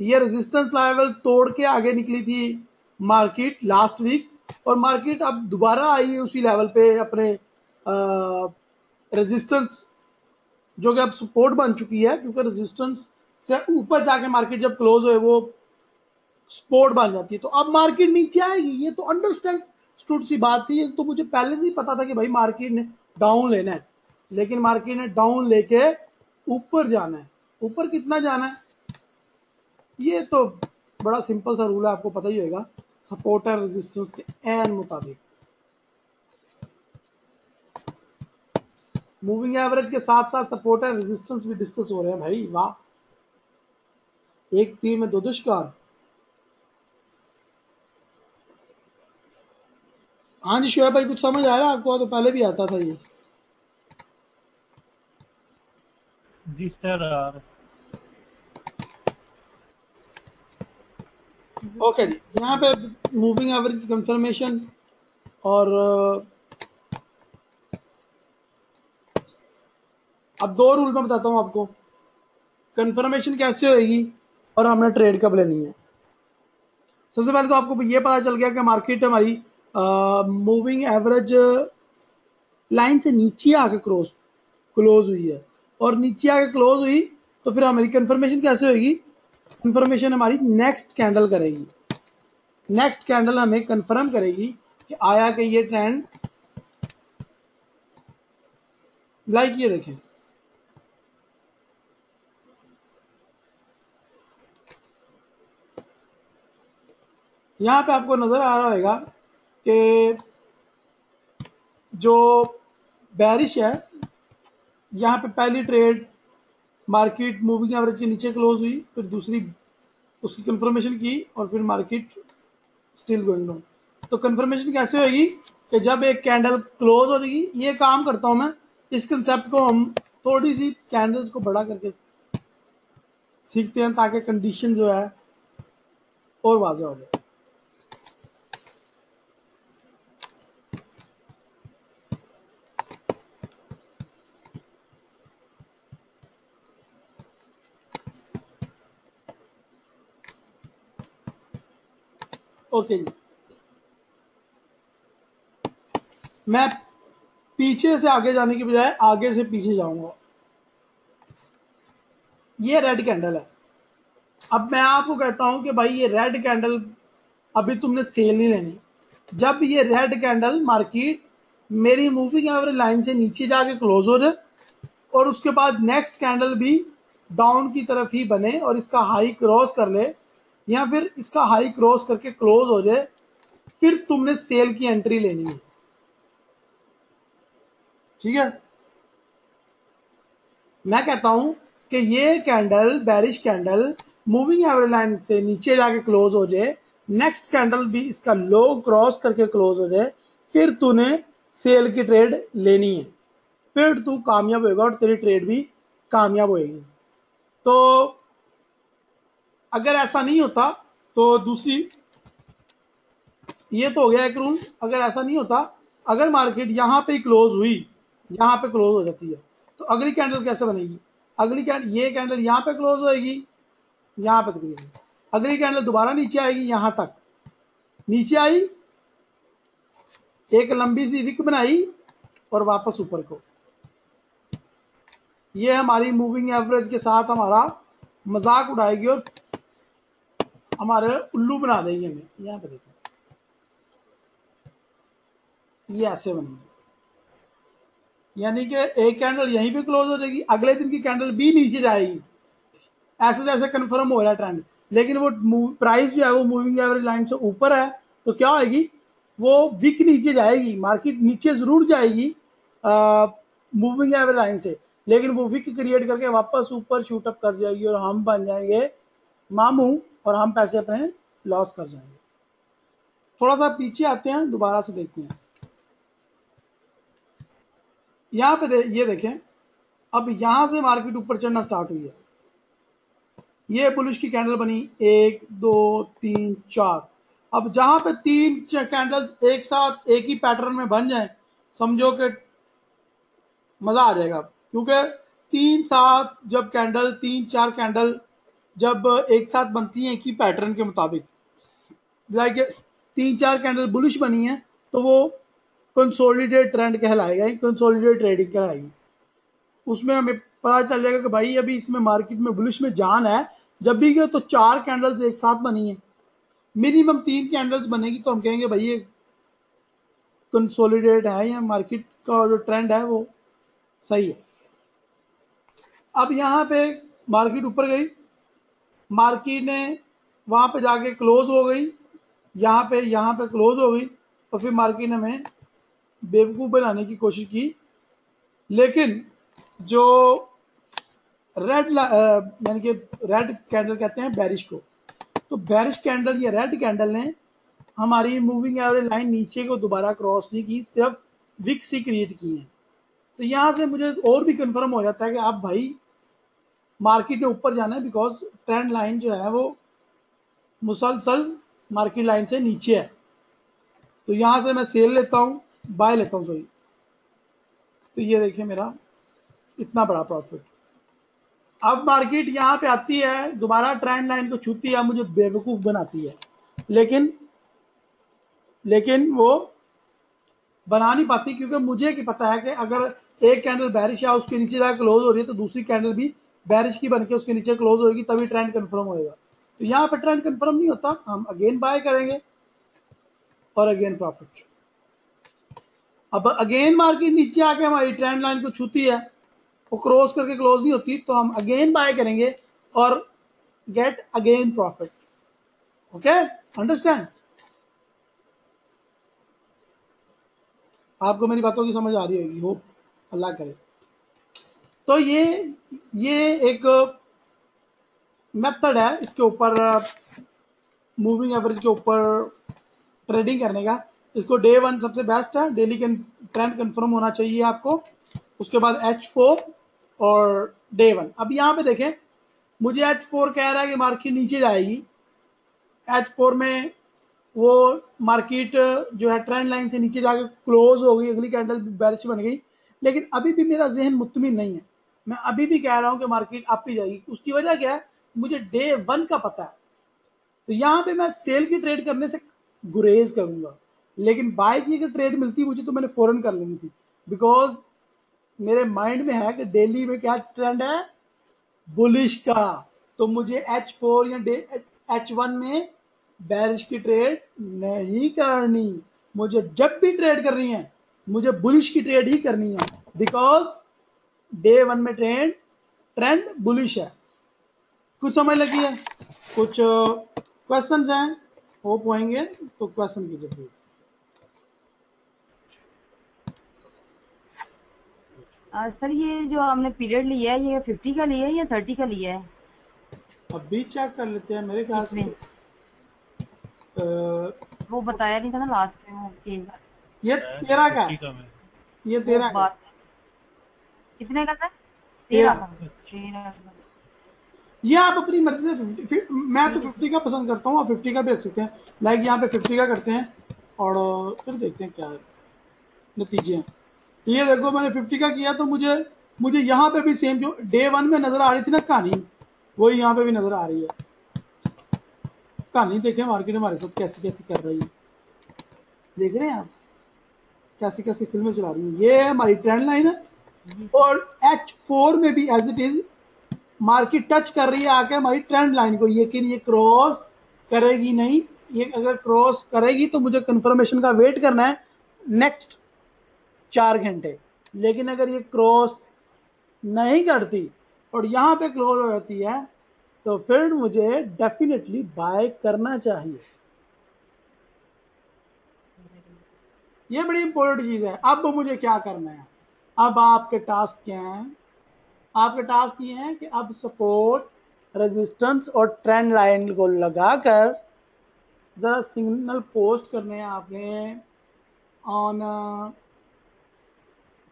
ये रेजिस्टेंस लेवल तोड़ के आगे निकली थी मार्केट लास्ट वीक, और मार्केट अब दोबारा आई है उसी लेवल पे अपने रेजिस्टेंस, जो कि अब सपोर्ट बन चुकी है, क्योंकि रेजिस्टेंस से ऊपर जाके मार्केट जब क्लोज हुए वो सपोर्ट बन जाती है। तो अब मार्केट नीचे आएगी, ये तो अंडरस्टैंड स्टूड सी बात थी, ये तो मुझे पहले से ही पता था कि भाई मार्केट ने डाउन लेना है, लेकिन मार्केट ने डाउन लेके ऊपर जाना है। ऊपर कितना जाना है, ये तो बड़ा सिंपल सा रूल है, आपको पता ही होगा, सपोर्ट और रेजिस्टेंस के एन मुताबिक। मूविंग एवरेज के साथ साथ सपोर्ट और रेजिस्टेंस भी डिस्कस हो रहे हैं भाई, वाह, एक तीर में दो दुष्कार। हाँ जी शोएब भाई, कुछ समझ आ रहा है आपको, तो पहले भी आता था ये। जी सर। ओके जी, यहाँ पे मूविंग एवरेज की कंफर्मेशन, और अब दो रूल मैं बताता हूँ आपको, कंफर्मेशन कैसे होगी और हमने ट्रेड कब लेनी है। सबसे पहले तो आपको ये पता चल गया कि मार्केट हमारी मूविंग एवरेज लाइन से नीचे आके क्लोज हुई है, और नीचे आके क्लोज हुई तो फिर हमारी कंफर्मेशन कैसे होगी, कंफर्मेशन हमारी नेक्स्ट कैंडल करेगी, नेक्स्ट कैंडल हमें कंफर्म करेगी कि आया कि ये ट्रेंड, लाइक ये देखें यहां पे आपको नजर आ रहा होगा कि जो बेरिश है, यहां पे पहली ट्रेड मार्केट मूविंग एवरेज के नीचे क्लोज हुई, फिर दूसरी उसकी कंफर्मेशन की और फिर मार्केट स्टिल गोइंग डाउन। तो कंफर्मेशन कैसे होगी कि जब एक कैंडल क्लोज हो जाएगी, ये काम करता हूं मैं, इस कंसेप्ट को हम थोड़ी सी कैंडल्स को बड़ा करके सीखते हैं ताकि कंडीशन जो है और वाज़ेह हो जाए। ओके जी, मैं पीछे से आगे जाने की बजाय आगे से पीछे जाऊंगा। ये रेड कैंडल है। अब मैं आपको कहता हूं कि भाई ये रेड कैंडल अभी तुमने सेल नहीं लेनी। जब ये रेड कैंडल मार्केट मेरी मूविंग एवरेज लाइन से नीचे जाके क्लोज हो जाए और उसके बाद नेक्स्ट कैंडल भी डाउन की तरफ ही बने और इसका हाई क्रॉस कर ले, या फिर इसका हाई क्रॉस करके क्लोज हो जाए, फिर तुमने सेल की एंट्री लेनी है। ठीक है, मैं कहता हूं कि ये candle bearish candle moving average line से नीचे जाके क्लोज हो जाए, नेक्स्ट कैंडल भी इसका लो क्रॉस करके क्लोज हो जाए, फिर तूने सेल की ट्रेड लेनी है, फिर तू कामयाब होगा और तेरी ट्रेड भी कामयाब होएगी। तो अगर ऐसा नहीं होता तो दूसरी, ये तो हो गया एक रूल। अगर ऐसा नहीं होता, अगर मार्केट यहां पे क्लोज हुई, यहां पे क्लोज हो जाती है, तो अगली कैंडल कैसे बनेगी? अगली कैंडल, ये कैंडल यहां पे क्लोज होएगी, यहां पे तकरीबन अगली कैंडल दोबारा नीचे आएगी, यहां तक नीचे आई, एक लंबी सी विक बनाई और वापस ऊपर को। ये हमारी मूविंग एवरेज के साथ हमारा मजाक उड़ाएगी और हमारे उल्लू बना देगी हमें। यहां पे देखो, ये ऐसे बनेगी, यानी कि एक कैंडल यहीं पे क्लोज हो जाएगी, अगले दिन की कैंडल भी नीचे जाएगी, ऐसे जैसे कंफर्म हो रहा है ट्रेंड, लेकिन वो प्राइस जो है वो मूविंग एवरेज लाइन से ऊपर है, तो क्या होगी, वो विक नीचे जाएगी, मार्केट नीचे जरूर जाएगी मूविंग एवरेज लाइन से, लेकिन वो विक क्रिएट करके वापस ऊपर शूट अप कर जाएगी और हम बन जाएंगे मामू और हम पैसे अपने लॉस कर जाएंगे। थोड़ा सा पीछे आते हैं, दोबारा से देखते हैं। यहां पे ये देखें, अब यहां से मार्केट ऊपर चढ़ना स्टार्ट हुई है, ये बुलिश की कैंडल बनी 1 2 3 4। अब जहां पे 3 कैंडल्स एक साथ एक ही पैटर्न में बन जाएं, समझो कि मजा आ जाएगा, क्योंकि 3 7 जब कैंडल 3 4 कैंडल जब एक साथ बनती हैं एक ही पैटर्न के मुताबिक, लाइक 3 4 कैंडल बुलिश बनी है, तो वो कंसोलिडेट ट्रेंड कहलाएगा, कंसोलिडेट ट्रेडिंग कहलाएगी। उसमें हमें पता चल जाएगा कि भाई अभी इसमें मार्केट में बुलिश में जान है। जब भी गए तो 4 कैंडल्स एक साथ बनी है, मिनिमम 3 कैंडल्स बनेगी, तो हम कहेंगे भाई ये कंसोलिडेट है, या मार्केट का जो ट्रेंड है वो सही है। अब यहाँ पे मार्केट ऊपर गई, मार्केट ने वहां पे जाके क्लोज हो गई, यहाँ पे क्लोज हो गई, और फिर मार्केट ने हमें बेवकूफ बनाने की कोशिश की। लेकिन जो रेड यानी कि रेड कैंडल कहते हैं बेरिश को, तो बेरिश कैंडल या रेड कैंडल ने हमारी मूविंग एवरेज लाइन नीचे को दोबारा क्रॉस नहीं की, सिर्फ विक्स ही क्रिएट की है। तो यहां से मुझे और भी कंफर्म हो जाता है कि आप भाई मार्केट ने ऊपर जाना है, बिकॉज ट्रेंड लाइन जो है वो मुसलसल मार्केट लाइन से नीचे है। तो यहां से मैं सेल लेता हूं, बाय लेता हूं, सॉरी। तो ये देखिए मेरा इतना बड़ा प्रॉफिट। अब मार्केट यहां पे आती है, दोबारा ट्रेंड लाइन को छूती है, मुझे बेवकूफ बनाती है, लेकिन वो बना नहीं पाती, क्योंकि मुझे क्या पता है कि अगर एक कैंडल बेरिश है उसके नीचे जाकर क्लोज हो रही है, तो दूसरी कैंडल भी बेरिश की बनके उसके नीचे क्लोज होगी, तभी ट्रेंड कंफर्म होएगा। तो यहाँ पे ट्रेंड कंफर्म नहीं होता, हम अगेन बाय करेंगे और अगेन प्रॉफिट। अब अगेन मार्केट नीचे आके हमारी ट्रेंड लाइन को छूती है, वो क्रॉस करके क्लोज नहीं होती, तो हम अगेन बाय करेंगे और get again profit. Okay, understand? आपको मेरी बातों की समझ आ रही होगी, होप अल्लाह करे। तो ये एक मेथड है इसके ऊपर, मूविंग एवरेज के ऊपर ट्रेडिंग करने का। इसको डे 1 सबसे बेस्ट है, डेली ट्रेंड कंफर्म होना चाहिए आपको। उसके बाद H4 और डे 1। अब यहाँ पे देखें, मुझे H4 कह रहा है कि मार्केट नीचे जाएगी। H4 में वो मार्केट जो है ट्रेंड लाइन से नीचे जाके क्लोज हो गई, अगली कैंडल बेरिश बन गई, लेकिन अभी भी मेरा जहन मुतमिन नहीं है। मैं अभी भी कह रहा हूं कि मार्केट अप ही जाएगी। उसकी वजह क्या है, मुझे डे 1 का पता है। तो यहाँ पे मैं सेल की ट्रेड करने से गुरेज करूंगा, लेकिन बाय की अगर ट्रेड मिलती मुझे तो मैंने फौरन कर लेनी थी, बिकॉज मेरे माइंड में है कि डेली में क्या ट्रेंड है, बुलिश का। तो मुझे H4 या H1 में बेरिश की ट्रेड नहीं करनी। मुझे जब भी ट्रेड करनी है मुझे बुलिश की ट्रेड ही करनी है, बिकॉज डे 1 में ट्रेंड बुलिश है। कुछ समझ लगी है? कुछ क्वेश्चंस हैं, होप होंगे तो क्वेश्चन कीजिए प्लीज। सर ये जो हमने पीरियड लिया है ये 50 का लिया है या 30 का लिया है? अभी चेक कर लेते हैं, मेरे ख्याल से वो बताया नहीं था ना लास्ट में, वो चेंज ये 13 का है, ये 13 का। कितने का था? 13 का। 13 का। ये आप अपनी मर्जी से मैं तो 50 का पसंद करता हूँ, आप 50 का भी रख सकते हैं। लाइक यहाँ पे 50 का करते हैं और फिर देखते हैं क्या नतीजे हैं। ये देखो मैंने 50 का किया तो मुझे यहाँ पे भी सेम जो डे 1 में नजर आ रही थी ना कहानी, वही यहाँ पे भी नजर आ रही है। कहानी देखें मार्केट हमारे साथ कैसी कैसी कर रही है, देख रहे हैं आप कैसी कैसी फिल्में चला रही है। ये हमारी ट्रेंड लाइन है और H4 में भी as it is market touch कर रही है आके हमारी ट्रेंड लाइन को, लेकिन ये क्रॉस करेगी नहीं। ये अगर क्रॉस करेगी तो मुझे कंफर्मेशन का वेट करना है नेक्स्ट 4 घंटे। लेकिन अगर ये क्रॉस नहीं करती और यहां पे क्लोज हो जाती है तो फिर मुझे डेफिनेटली बाय करना चाहिए। ये बड़ी इंपॉर्टेंट चीज है। अब मुझे क्या करना है, अब आपके टास्क क्या हैं? आपके टास्क ये हैं कि अब सपोर्ट, रेजिस्टेंस और ट्रेंड लाइन को लगाकर जरा सिग्नल पोस्ट करने हैं आपने on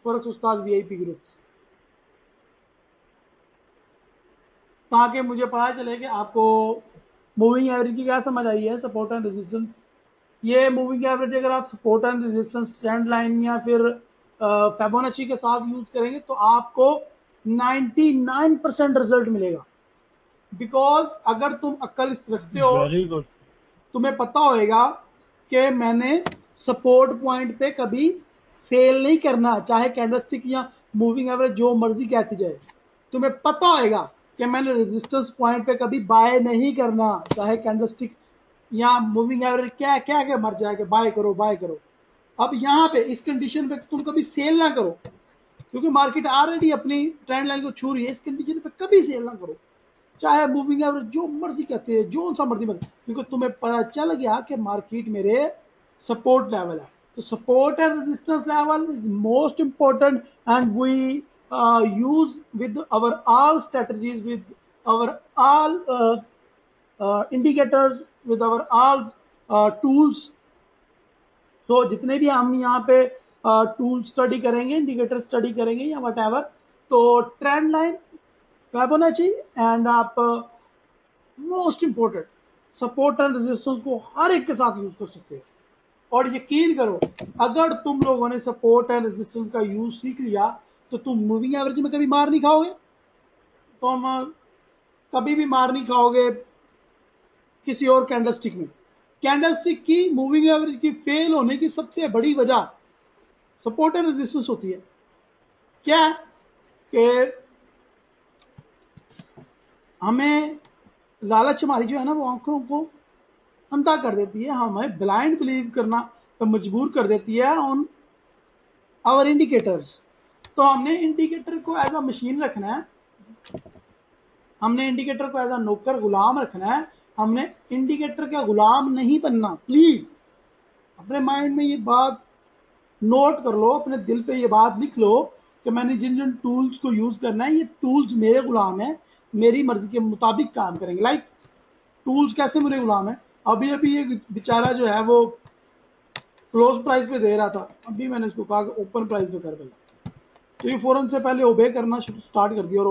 forex Ustad VIP groups, ताकि मुझे पता चले कि आपको मूविंग एवरेज की क्या समझ आई है, सपोर्ट एंड रेजिस्टेंस। ये मूविंग एवरेज अगर आप support and resistance, trend line या फिर फिबोनाची के साथ यूज करेंगे तो आपको 99% रिजल्ट मिलेगा। बिकॉज अगर तुम अक्ल रखते हो, वेरी गुड, तुम्हें पता होएगा कि मैंने सपोर्ट पॉइंट पे कभी सेल नहीं करना, चाहे कैंडलस्टिक या मूविंग एवरेज जो मर्जी कहती जाए। तुम्हें पता होएगा कि मैंने रेजिस्टेंस पॉइंट पे कभी बाय नहीं करना, चाहे कैंडलस्टिक या मूविंग एवरेज क्या क्या क्या मर जाए कि बाय करो बाय करो। अब यहाँ पे इस कंडीशन पे तुम कभी सेल ना करो, क्योंकि मार्केट ऑलरेडी अपनी ट्रेंड लाइन को छू रही है। इस कंडीशन पे कभी सेल ना करो, चाहे मूविंग एवरेज जो मर्जी कहते हैं, जो सा मर्जी मत, क्योंकि तुम्हें पता चल गया कि मार्केट मेरे सपोर्ट लेवल है। तो support and resistance level is most important and we use with our all strategies, with our all indicators, with our all tools. तो जितने भी हम यहाँ पे टूल स्टडी करेंगे, इंडिकेटर स्टडी करेंगे या वट एवर, तो ट्रेंड लाइन, फिबोनाची एंड आप most important support and resistance को हर एक के साथ यूज कर सकते हो। और यकीन करो अगर तुम लोगों ने सपोर्ट एंड रेजिस्टेंस का यूज सीख लिया तो तुम मूविंग एवरेज में कभी मार नहीं खाओगे, तुम कभी भी मार नहीं खाओगे किसी और कैंडलस्टिक में। कैंडलस्टिक की मूविंग एवरेज की फेल होने की सबसे बड़ी वजह सपोर्ट एंड रेजिस्टेंस होती है। क्या कि हमें लालच हमारी जो है ना वो आंखों को अंधा कर देती है, हमें ब्लाइंड बिलीव करना पर मजबूर कर देती है ऑन आवर इंडिकेटर्स। तो हमने इंडिकेटर को एज अ मशीन रखना है, हमने इंडिकेटर को एज अ नौकर गुलाम रखना है, हमने इंडिकेटर का गुलाम नहीं बनना। प्लीज अपने माइंड में ये बात नोट कर लो, अपने दिल पे ये बात लिख लो कि मैंने जिन जिन टूल्स को यूज करना है, ये टूल्स मेरे गुलाम है, मेरी मर्जी के मुताबिक काम करेंगे। लाइक टूल्स कैसे मेरे गुलाम है, अभी अभी ये बेचारा जो है वो क्लोज प्राइस पे दे रहा था, अभी मैंने इसको कहा कि ओपन प्राइस पे कर भाई, तो ये फौरन से पहले ओबे करना स्टार्ट कर दिया और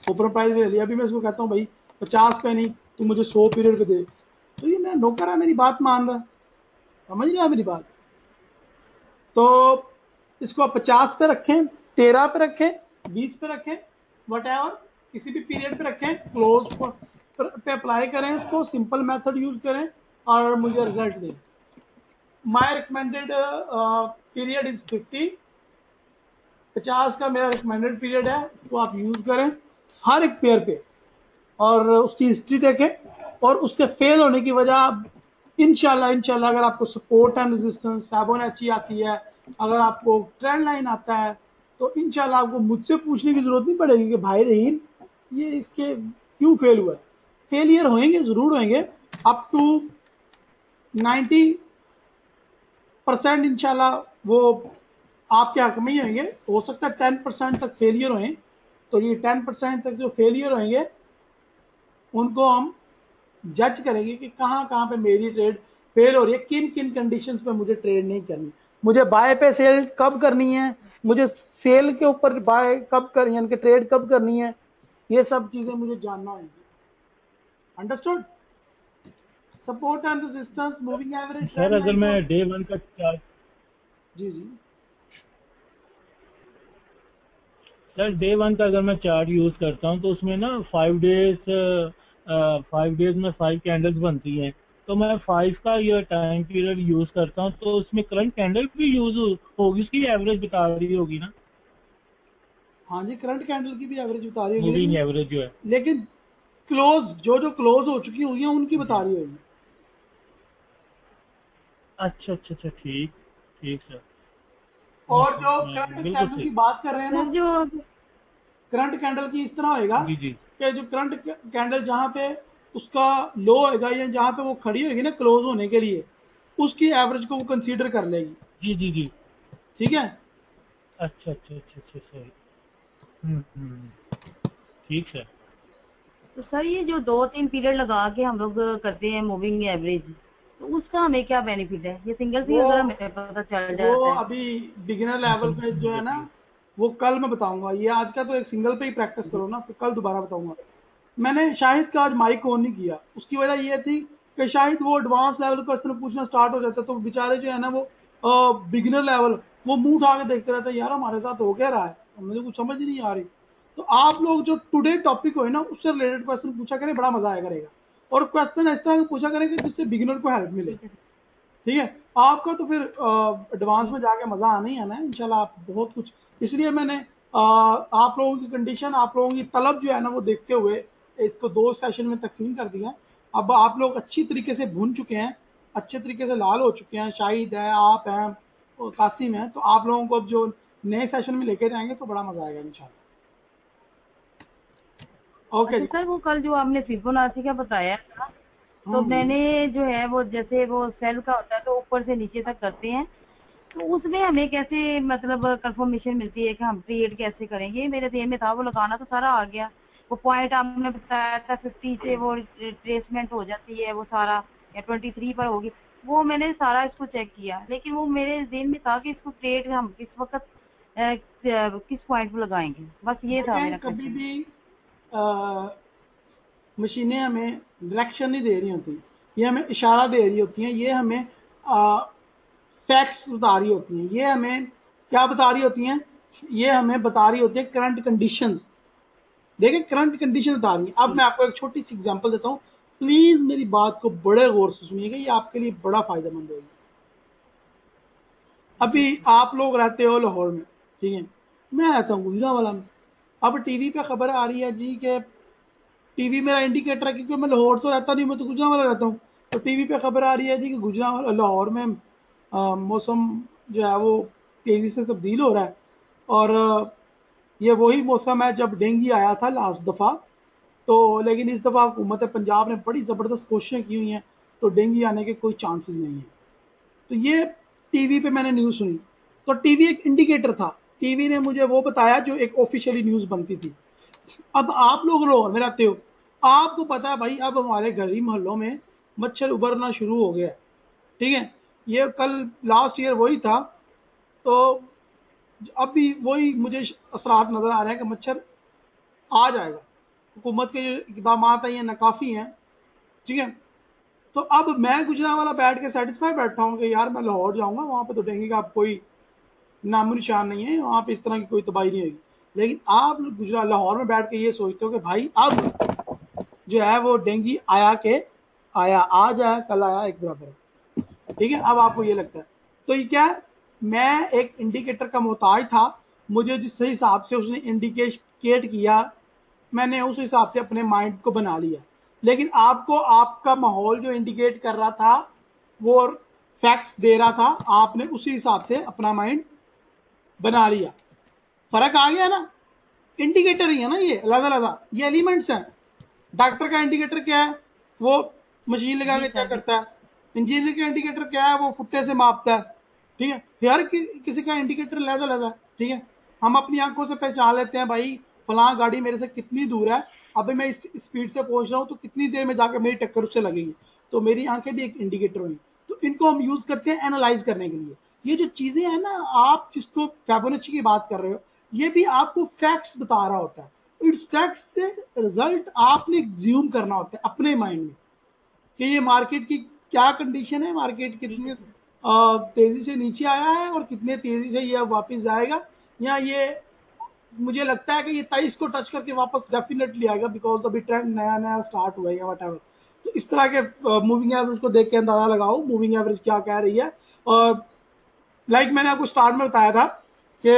ओपन प्राइस पे ले लिया। अभी मैं इसको कहता हूँ भाई 50 पे नहीं, तू मुझे 100 पीरियड पे दे, तो ये मेरा नौकर है, मेरी बात मान रहा है, समझ रहे हैं मेरी बात। तो इसको आप 50 पे रखें, 13 पे रखें, 20 पे रखें, वट किसी भी पीरियड पे रखें, क्लोज पे अप्लाई करें, इसको सिंपल मेथड यूज करें और मुझे रिजल्ट दें। माई रिकमेंडेड पीरियड इज 50 का मेरा रिकमेंडेड पीरियड है, उसको आप यूज करें हर एक पेयर पे और उसकी हिस्ट्री देखें और उसके फेल होने की वजह इंशाल्लाह अगर आपको सपोर्ट एंड रेजिस्टेंस फिबोनाची आती है, अगर आपको ट्रेंड लाइन आता है, तो इंशाल्लाह आपको मुझसे पूछने की जरूरत नहीं पड़ेगी कि भाई रहीम ये इसके क्यों फेल हुआ है। फेलियर होंगे, जरूर होंगे, अप टू 90% इंशाल्लाह वो आपके हक में ही होंगे, हो सकता है 10% तक फेलियर हों, तो ये 10% तक जो फेलियर होंगे उनको हम जज करेंगे कि कहाँ कहाँ पे मेरी ट्रेड फेल हो रही है, किन किन कंडीशंस पे मुझे ट्रेड नहीं करनी, मुझे बाय पे सेल कब करनी है, मुझे सेल के ऊपर बाय कब करनी है, ट्रेड कब करनी है, ये सब चीजें मुझे जानना होगी। Understood? Support and resistance, moving average, sir अगर मैं डे 1 का चार्ट, जी जी सर डे 1 का अगर मैं चार्ट यूज करता हूँ तो उसमें ना 5 डेज में 5 कैंडल्स बनती हैं, तो मैं 5 का ये टाइम पीरियड यूज करता हूँ, तो उसमें करंट कैंडल भी यूज होगी, उसकी एवरेज बता रही होगी ना? हाँ जी, करंट कैंडल की भी एवरेज बता रही होगी, मूविंग एवरेज जो है, लेकिन क्लोज जो क्लोज हो चुकी हुई है उनकी बता रही होगी। अच्छा अच्छा अच्छा, ठीक ठीक सर। और जो करंट बिल्कुल कैंडल सही की बात कर रहे हैं ना, सर जो करंट कैंडल की इस तरह होएगा जी जी कि जो करंट कैंडल जहां पे उसका लो होएगा या जहां पे वो खड़ी होगी ना क्लोज होने के लिए, उसकी एवरेज को वो कंसीडर कर लेगी। जी जी जी। ठीक है, अच्छा अच्छा अच्छा अच्छा सही। हम्म, ठीक सर। तो सर ये जो 2-3 पीरियड लगा के हम लोग करते हैं मूविंग एवरेज, तो उसका हमें क्या बेनिफिट है? ये सिंगल से वो अगर हमें पता चल वो जाता है। अभी बिगिनर लेवल पे इन्फॉर्मेशन जो मिल है ना, जाती है। वो कल मैं बताऊंगा। ये आज का तो एक सिंगल पे ही प्रैक्टिस करो ना, फिर कल दोबारा बताऊंगा। मैंने शाहिद का आज माइक ऑन नहीं किया, उसकी वजह ये थी कि शाहिद वो एडवांस लेवल क्वेश्चन पूछना स्टार्ट हो जाता, तो बेचारे जो है ना वो बिगिनर लेवल वो मुंह उठा के देखते रहते, यार हमारे साथ हो क्या रहा है, मुझे कुछ समझ ही नहीं आ रही। तो आप लोग जो टुडे टॉपिक हो ना उससे रिलेटेड क्वेश्चन पूछा करें, बड़ा मजा आया करेगा। और क्वेश्चन इस तरह पूछा करें कि जिससे बिगिनर को हेल्प मिले। ठीक है। ठीक है, आपका तो फिर एडवांस में जाके मजा आना ही आना है इंशाल्लाह, आप बहुत कुछ। इसलिए मैंने आप लोगों की कंडीशन, आप लोगों की तलब जो है ना वो देखते हुए इसको 2 सेशन में तकसीम कर दिया। अब आप लोग अच्छी तरीके से भून चुके हैं, अच्छे तरीके से लाल हो चुके हैं, शाहिद है, आप हैं और कासिम है, तो आप लोगों को अब जो नए सेशन में लेके जाएंगे तो बड़ा मजा आएगा इंशाल्लाह। ओके अच्छा जी। सर, वो कल जो आपने फिबोनाची का बताया था, तो हम्म, मैंने जो है वो जैसे वो सेल का होता है तो ऊपर से नीचे तक करते हैं, तो उसमें हमें कैसे मतलब कंफर्मेशन मिलती है कि हम ट्रेड कैसे करेंगे? मेरे ध्यान में था, वो लगाना तो सारा आ गया, वो पॉइंट आपने बताया था 50 से वो ट्रेसमेंट हो जाती है वो सारा, या 23 पर होगी, वो मैंने सारा इसको चेक किया, लेकिन वो मेरे ध्यान में था कि इसको ट्रेड हम किस वक्त किस पॉइंट पर लगाएंगे, बस ये था देखें मेरा कभी क्वेश्चन। भी मशीनें हमें डायरेक्शन नहीं दे रही होती, ये हमें इशारा दे रही होती हैं, ये हमें फैक्ट्स बता रही होती हैं, ये हमें क्या बता रही होती हैं, ये हमें बता रही होती है करंट कंडीशंस। देखिए करंट कंडीशन बता रही है। अब मैं आपको एक छोटी सी एग्जांपल देता हूँ, प्लीज मेरी बात को बड़े गौर से सुनिएगा, ये आपके लिए बड़ा फायदेमंद होगी। अभी आप लोग रहते हो लाहौर में, ठीक है, मैं रहता हूँ गुजरांवाला में। अब टीवी पे खबर आ रही है जी कि टीवी मेरा इंडिकेटर है, क्योंकि मैं लाहौर तो रहता नहीं, मैं तो गुजरांवाला रहता हूँ, तो टीवी पे खबर आ रही है जी कि गुजरांवाला लाहौर में मौसम जो है वो तेजी से तब्दील हो रहा है। और ये वही मौसम है जब डेंगू आया था लास्ट दफ़ा, तो लेकिन इस दफ़ा हुकूमत पंजाब ने बड़ी ज़बरदस्त कोशिशें की हुई हैं, तो डेंगू आने के कोई चांसेस नहीं है। तो ये टीवी पे मैंने न्यूज़ सुनी। तो टीवी एक इंडिकेटर था, टीवी ने मुझे वो बताया जो एक ऑफिशियली न्यूज बनती थी। अब आप लोग लाहौर में रहते हो, आपको पता है भाई अब हमारे गली मोहल्लों में मच्छर उभरना शुरू हो गया है, ठीक है। ये कल लास्ट ईयर वही था, तो अब भी वही मुझे असरात नजर आ रहे हैं कि मच्छर आ जाएगा। हुकूमत के जो इकदाम हैं ये नाकाफी हैं, ठीक है। तो अब मैं गुजरांवाला बैठ के सेटिस्फाई बैठा हूँ कि यार मैं लाहौर जाऊंगा, वहां पे तो डेंगू का कोई नामो निशान नहीं है, वहां पे इस तरह की कोई तबाही नहीं होगी। लेकिन आप गुजरात लाहौर में बैठ के ये सोचते हो कि भाई अब जो है वो डेंगू आया के आया, आज आया कल आया एक बराबर है, ठीक है। अब आपको ये लगता है, तो ये क्या है, मैं एक इंडिकेटर का मोहताज था, मुझे जिस हिसाब से उसने इंडिकेट किया मैंने उस हिसाब से अपने माइंड को बना लिया। लेकिन आपको आपका माहौल जो इंडिकेट कर रहा था वो फैक्ट्स दे रहा था, आपने उसी हिसाब से अपना माइंड बना लिया। फर्क आ गया ना, इंडिकेटर ही है ना ये, अलग अलग ये एलिमेंट्स हैं। डॉक्टर का इंडिकेटर क्या है, वो मशीन लगा के चेक करता है। इंजीनियर का इंडिकेटर क्या है, वो फुट्टे से मापता है, ठीक है। हर किसी का इंडिकेटर अलग अलग है, ठीक है। हम अपनी आंखों से पहचान लेते हैं भाई फलां गाड़ी मेरे से कितनी दूर है, अभी मैं इस स्पीड से पहुंच रहा हूं तो कितनी देर में जाकर मेरी टक्कर उससे लगेगी, तो मेरी आंखें भी एक इंडिकेटर हुई। तो इनको हम यूज करते हैं एनालाइज करने के लिए। ये जो चीजें हैं ना, आप जिसको फिबोनाची की बात कर रहे हो, ये भी आपको फैक्ट्स बता रहा होता है। इट्स फैक्ट्स से रिजल्ट आपने ज्यूम करना होता है अपने माइंड में कि ये मार्केट की क्या कंडीशन है, मार्केट कितनी तेजी से नीचे आया है और कितने तेजी से ये वापस जाएगा, या ये मुझे लगता है कि ये 23 को टच करके वापस डेफिनेटली आएगा बिकॉज अभी ट्रेंड नया नया स्टार्ट हुआ है या वट एवर। तो इस तरह के मूविंग एवरेज को देख के अंदाजा लगाओ मूविंग एवरेज क्या कह रही है। और लाइक मैंने आपको स्टार्ट में बताया था कि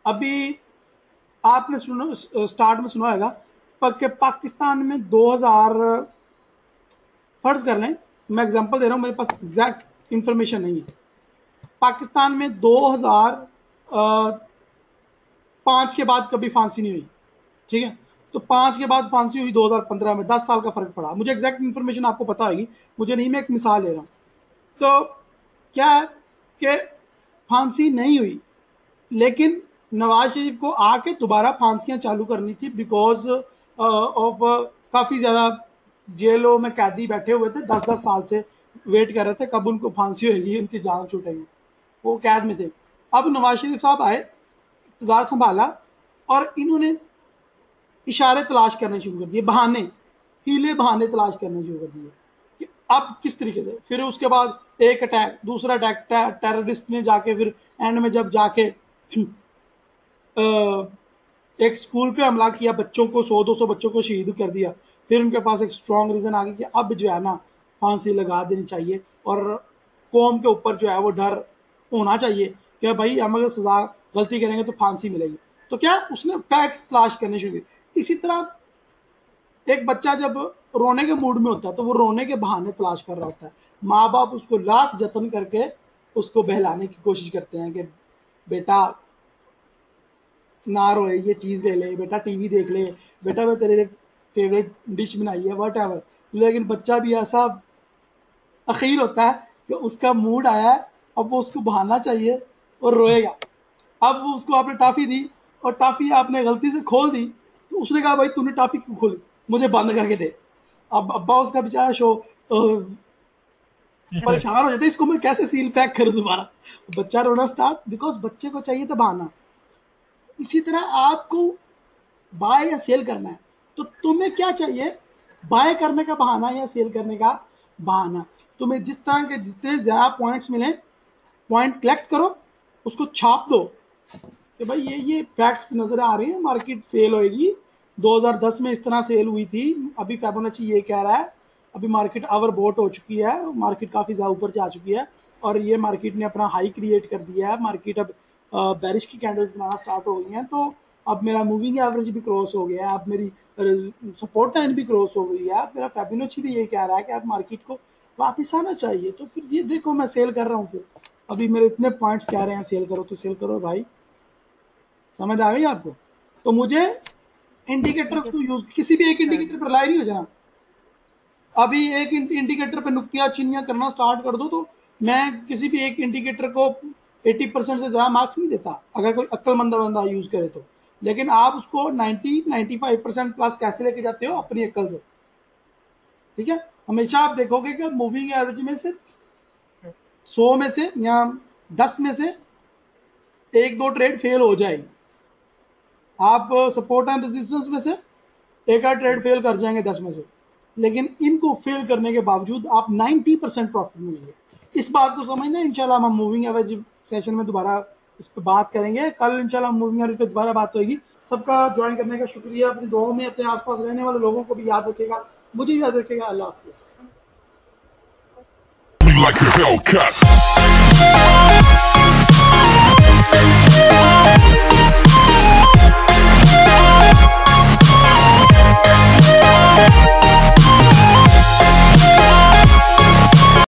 अभी आपने स्टार्ट में सुना होगा कि पाकिस्तान में 2000, फर्ज कर लें, मैं एग्जांपल दे रहा हूं, मेरे पास एग्जैक्ट इंफॉर्मेशन नहीं है, पाकिस्तान में 2005 के बाद कभी फांसी नहीं हुई, ठीक है। तो 5 के बाद फांसी हुई 2015 में, 10 साल का फर्क पड़ा। मुझे एग्जैक्ट इंफॉर्मेशन आपको पता होगी, मुझे नहीं, मैं एक मिसाल ले रहा हूं। तो क्या है कि फांसी नहीं हुई, लेकिन नवाज शरीफ को आके दोबारा फांसियां चालू करनी थी बिकॉज ऑफ काफी ज्यादा जेलों में कैदी बैठे हुए थे, 10-10 साल से वेट कर रहे थे कब उनको फांसी होगी, उनकी जान छूटेगी, वो कैद में थे। अब नवाज शरीफ साहब आए, इक़्तिदार संभाला और इन्होंने इशारे तलाश करने शुरू कर दिए, बहाने, हीले बहाने तलाश करने शुरू कर दिए कि अब किस तरीके से। फिर उसके बाद एक अटैक, दूसरा अटैक, टेररिस्ट ने जाके फिर एंड में जब जाके एक स्कूल पे हमला किया, बच्चों को 100-200 बच्चों को शहीद कर दिया, फिर उनके पास एक स्ट्रॉन्ग रीजन आ गया कि अब जो है ना फांसी लगा देनी चाहिए और कौम के ऊपर जो है वो डर होना चाहिए कि भाई हम अगर सजा गलती करेंगे तो फांसी मिलेगी। तो क्या उसने फैक्ट्स तलाश करने शुरू किए। इसी तरह एक बच्चा जब रोने के मूड में होता है तो वो रोने के बहाने तलाश कर रहा होता है, माँ बाप उसको लाख जतन करके उसको बहलाने की कोशिश करते हैं कि बेटा ना रोए, ये चीज ले ले बेटा, टीवी देख ले बेटा, मैं तेरे फेवरेट डिश बनाई है, वट एवर। लेकिन बच्चा भी ऐसा अखीर होता है कि उसका मूड आया है, अब वो उसको बहाना चाहिए और रोएगा। अब वो उसको आपने टॉफी दी और टॉफी आपने गलती से खोल दी, तो उसने कहा भाई तूने टॉफी क्यों खोली, मुझे बंद करके दे। अब अब्बा उसका बेचारा शो परेशान हो जाते, इसको मैं कैसे सील पैक करूं दोबारा, बच्चा रोना स्टार्ट, बिकॉज बच्चे को चाहिए था बहाना। इसी तरह आपको बाय या सेल करना है तो तुम्हें क्या चाहिए, बाय करने का बहाना या सेल करने का बहाना। तुम्हें जिस तरह के जितने ज्यादा पॉइंट्स मिले, पॉइंट कलेक्ट करो, उसको छाप दो कि भाई ये फैक्ट्स नजर आ रहे हैं, मार्केट सेल होगी, 2010 में इस तरह सेल हुई थी, अभी फिबोनाची ये कह रहा है, अभी मार्केट ओवरबॉट हो चुकी है, मार्केट काफी ज्यादा ऊपर जा चुकी है और ये मार्केट ने अपना हाई क्रिएट कर दिया है, मार्केट अब बेरिश की कैंडल्स बनाना स्टार्ट हो गई हैं, तो अब मेरा मूविंग एवरेज भी क्रॉस हो गया है, अब मेरी सपोर्ट लाइन भी क्रॉस हो गई है, अब मेरा फिबोनाची भी ये कह रहा है कि अब मार्केट को वापस आना चाहिए। तो फिर ये देखो मैं सेल कर रहा हूँ, फिर अभी मेरे इतने पॉइंट्स कह रहे हैं सेल करो तो सेल करो भाई, समझ आ गई आपको। तो मुझे इंडिकेटर्स को यूज, किसी भी एक इंडिकेटर पर लाई नहीं हो जाना, अभी एक इंडिकेटर पे नुक्तियां चिन्हियां करना स्टार्ट कर दो तो मैं किसी भी एक इंडिकेटर को 80% से ज़्यादा मार्क्स नहीं देता अगर कोई अक्लमंद बंदा यूज़ करे तो, लेकिन आप उसको 90-95% प्लस कैसे लेके जाते हो अपनी अक्ल से, ठीक है। हमेशा आप देखोगे कि मूविंग एवरेज में से 100 में से या 10 में से 1-2 ट्रेड फेल हो जाएगी। आप सपोर्ट एंड रेजिस्टेंस में से एक आध ट्रेड फेल कर जाएंगे 10 में से, लेकिन इनको फेल करने के बावजूद आप 90% प्रॉफिट मिलेंगे। इस बात को समझना। इंशाल्लाह हम मूविंग एवरेज सेशन में दोबारा इस पर बात करेंगे। कल इंशाल्लाह मूविंग एवरेज पे दोबारा बात होगी। सबका ज्वाइन करने का शुक्रिया। अपनी दुआओं में अपने आसपास रहने वाले लोगों को भी याद रखेगा, मुझे भी याद रखेगा। अल्लाह हाफिज़।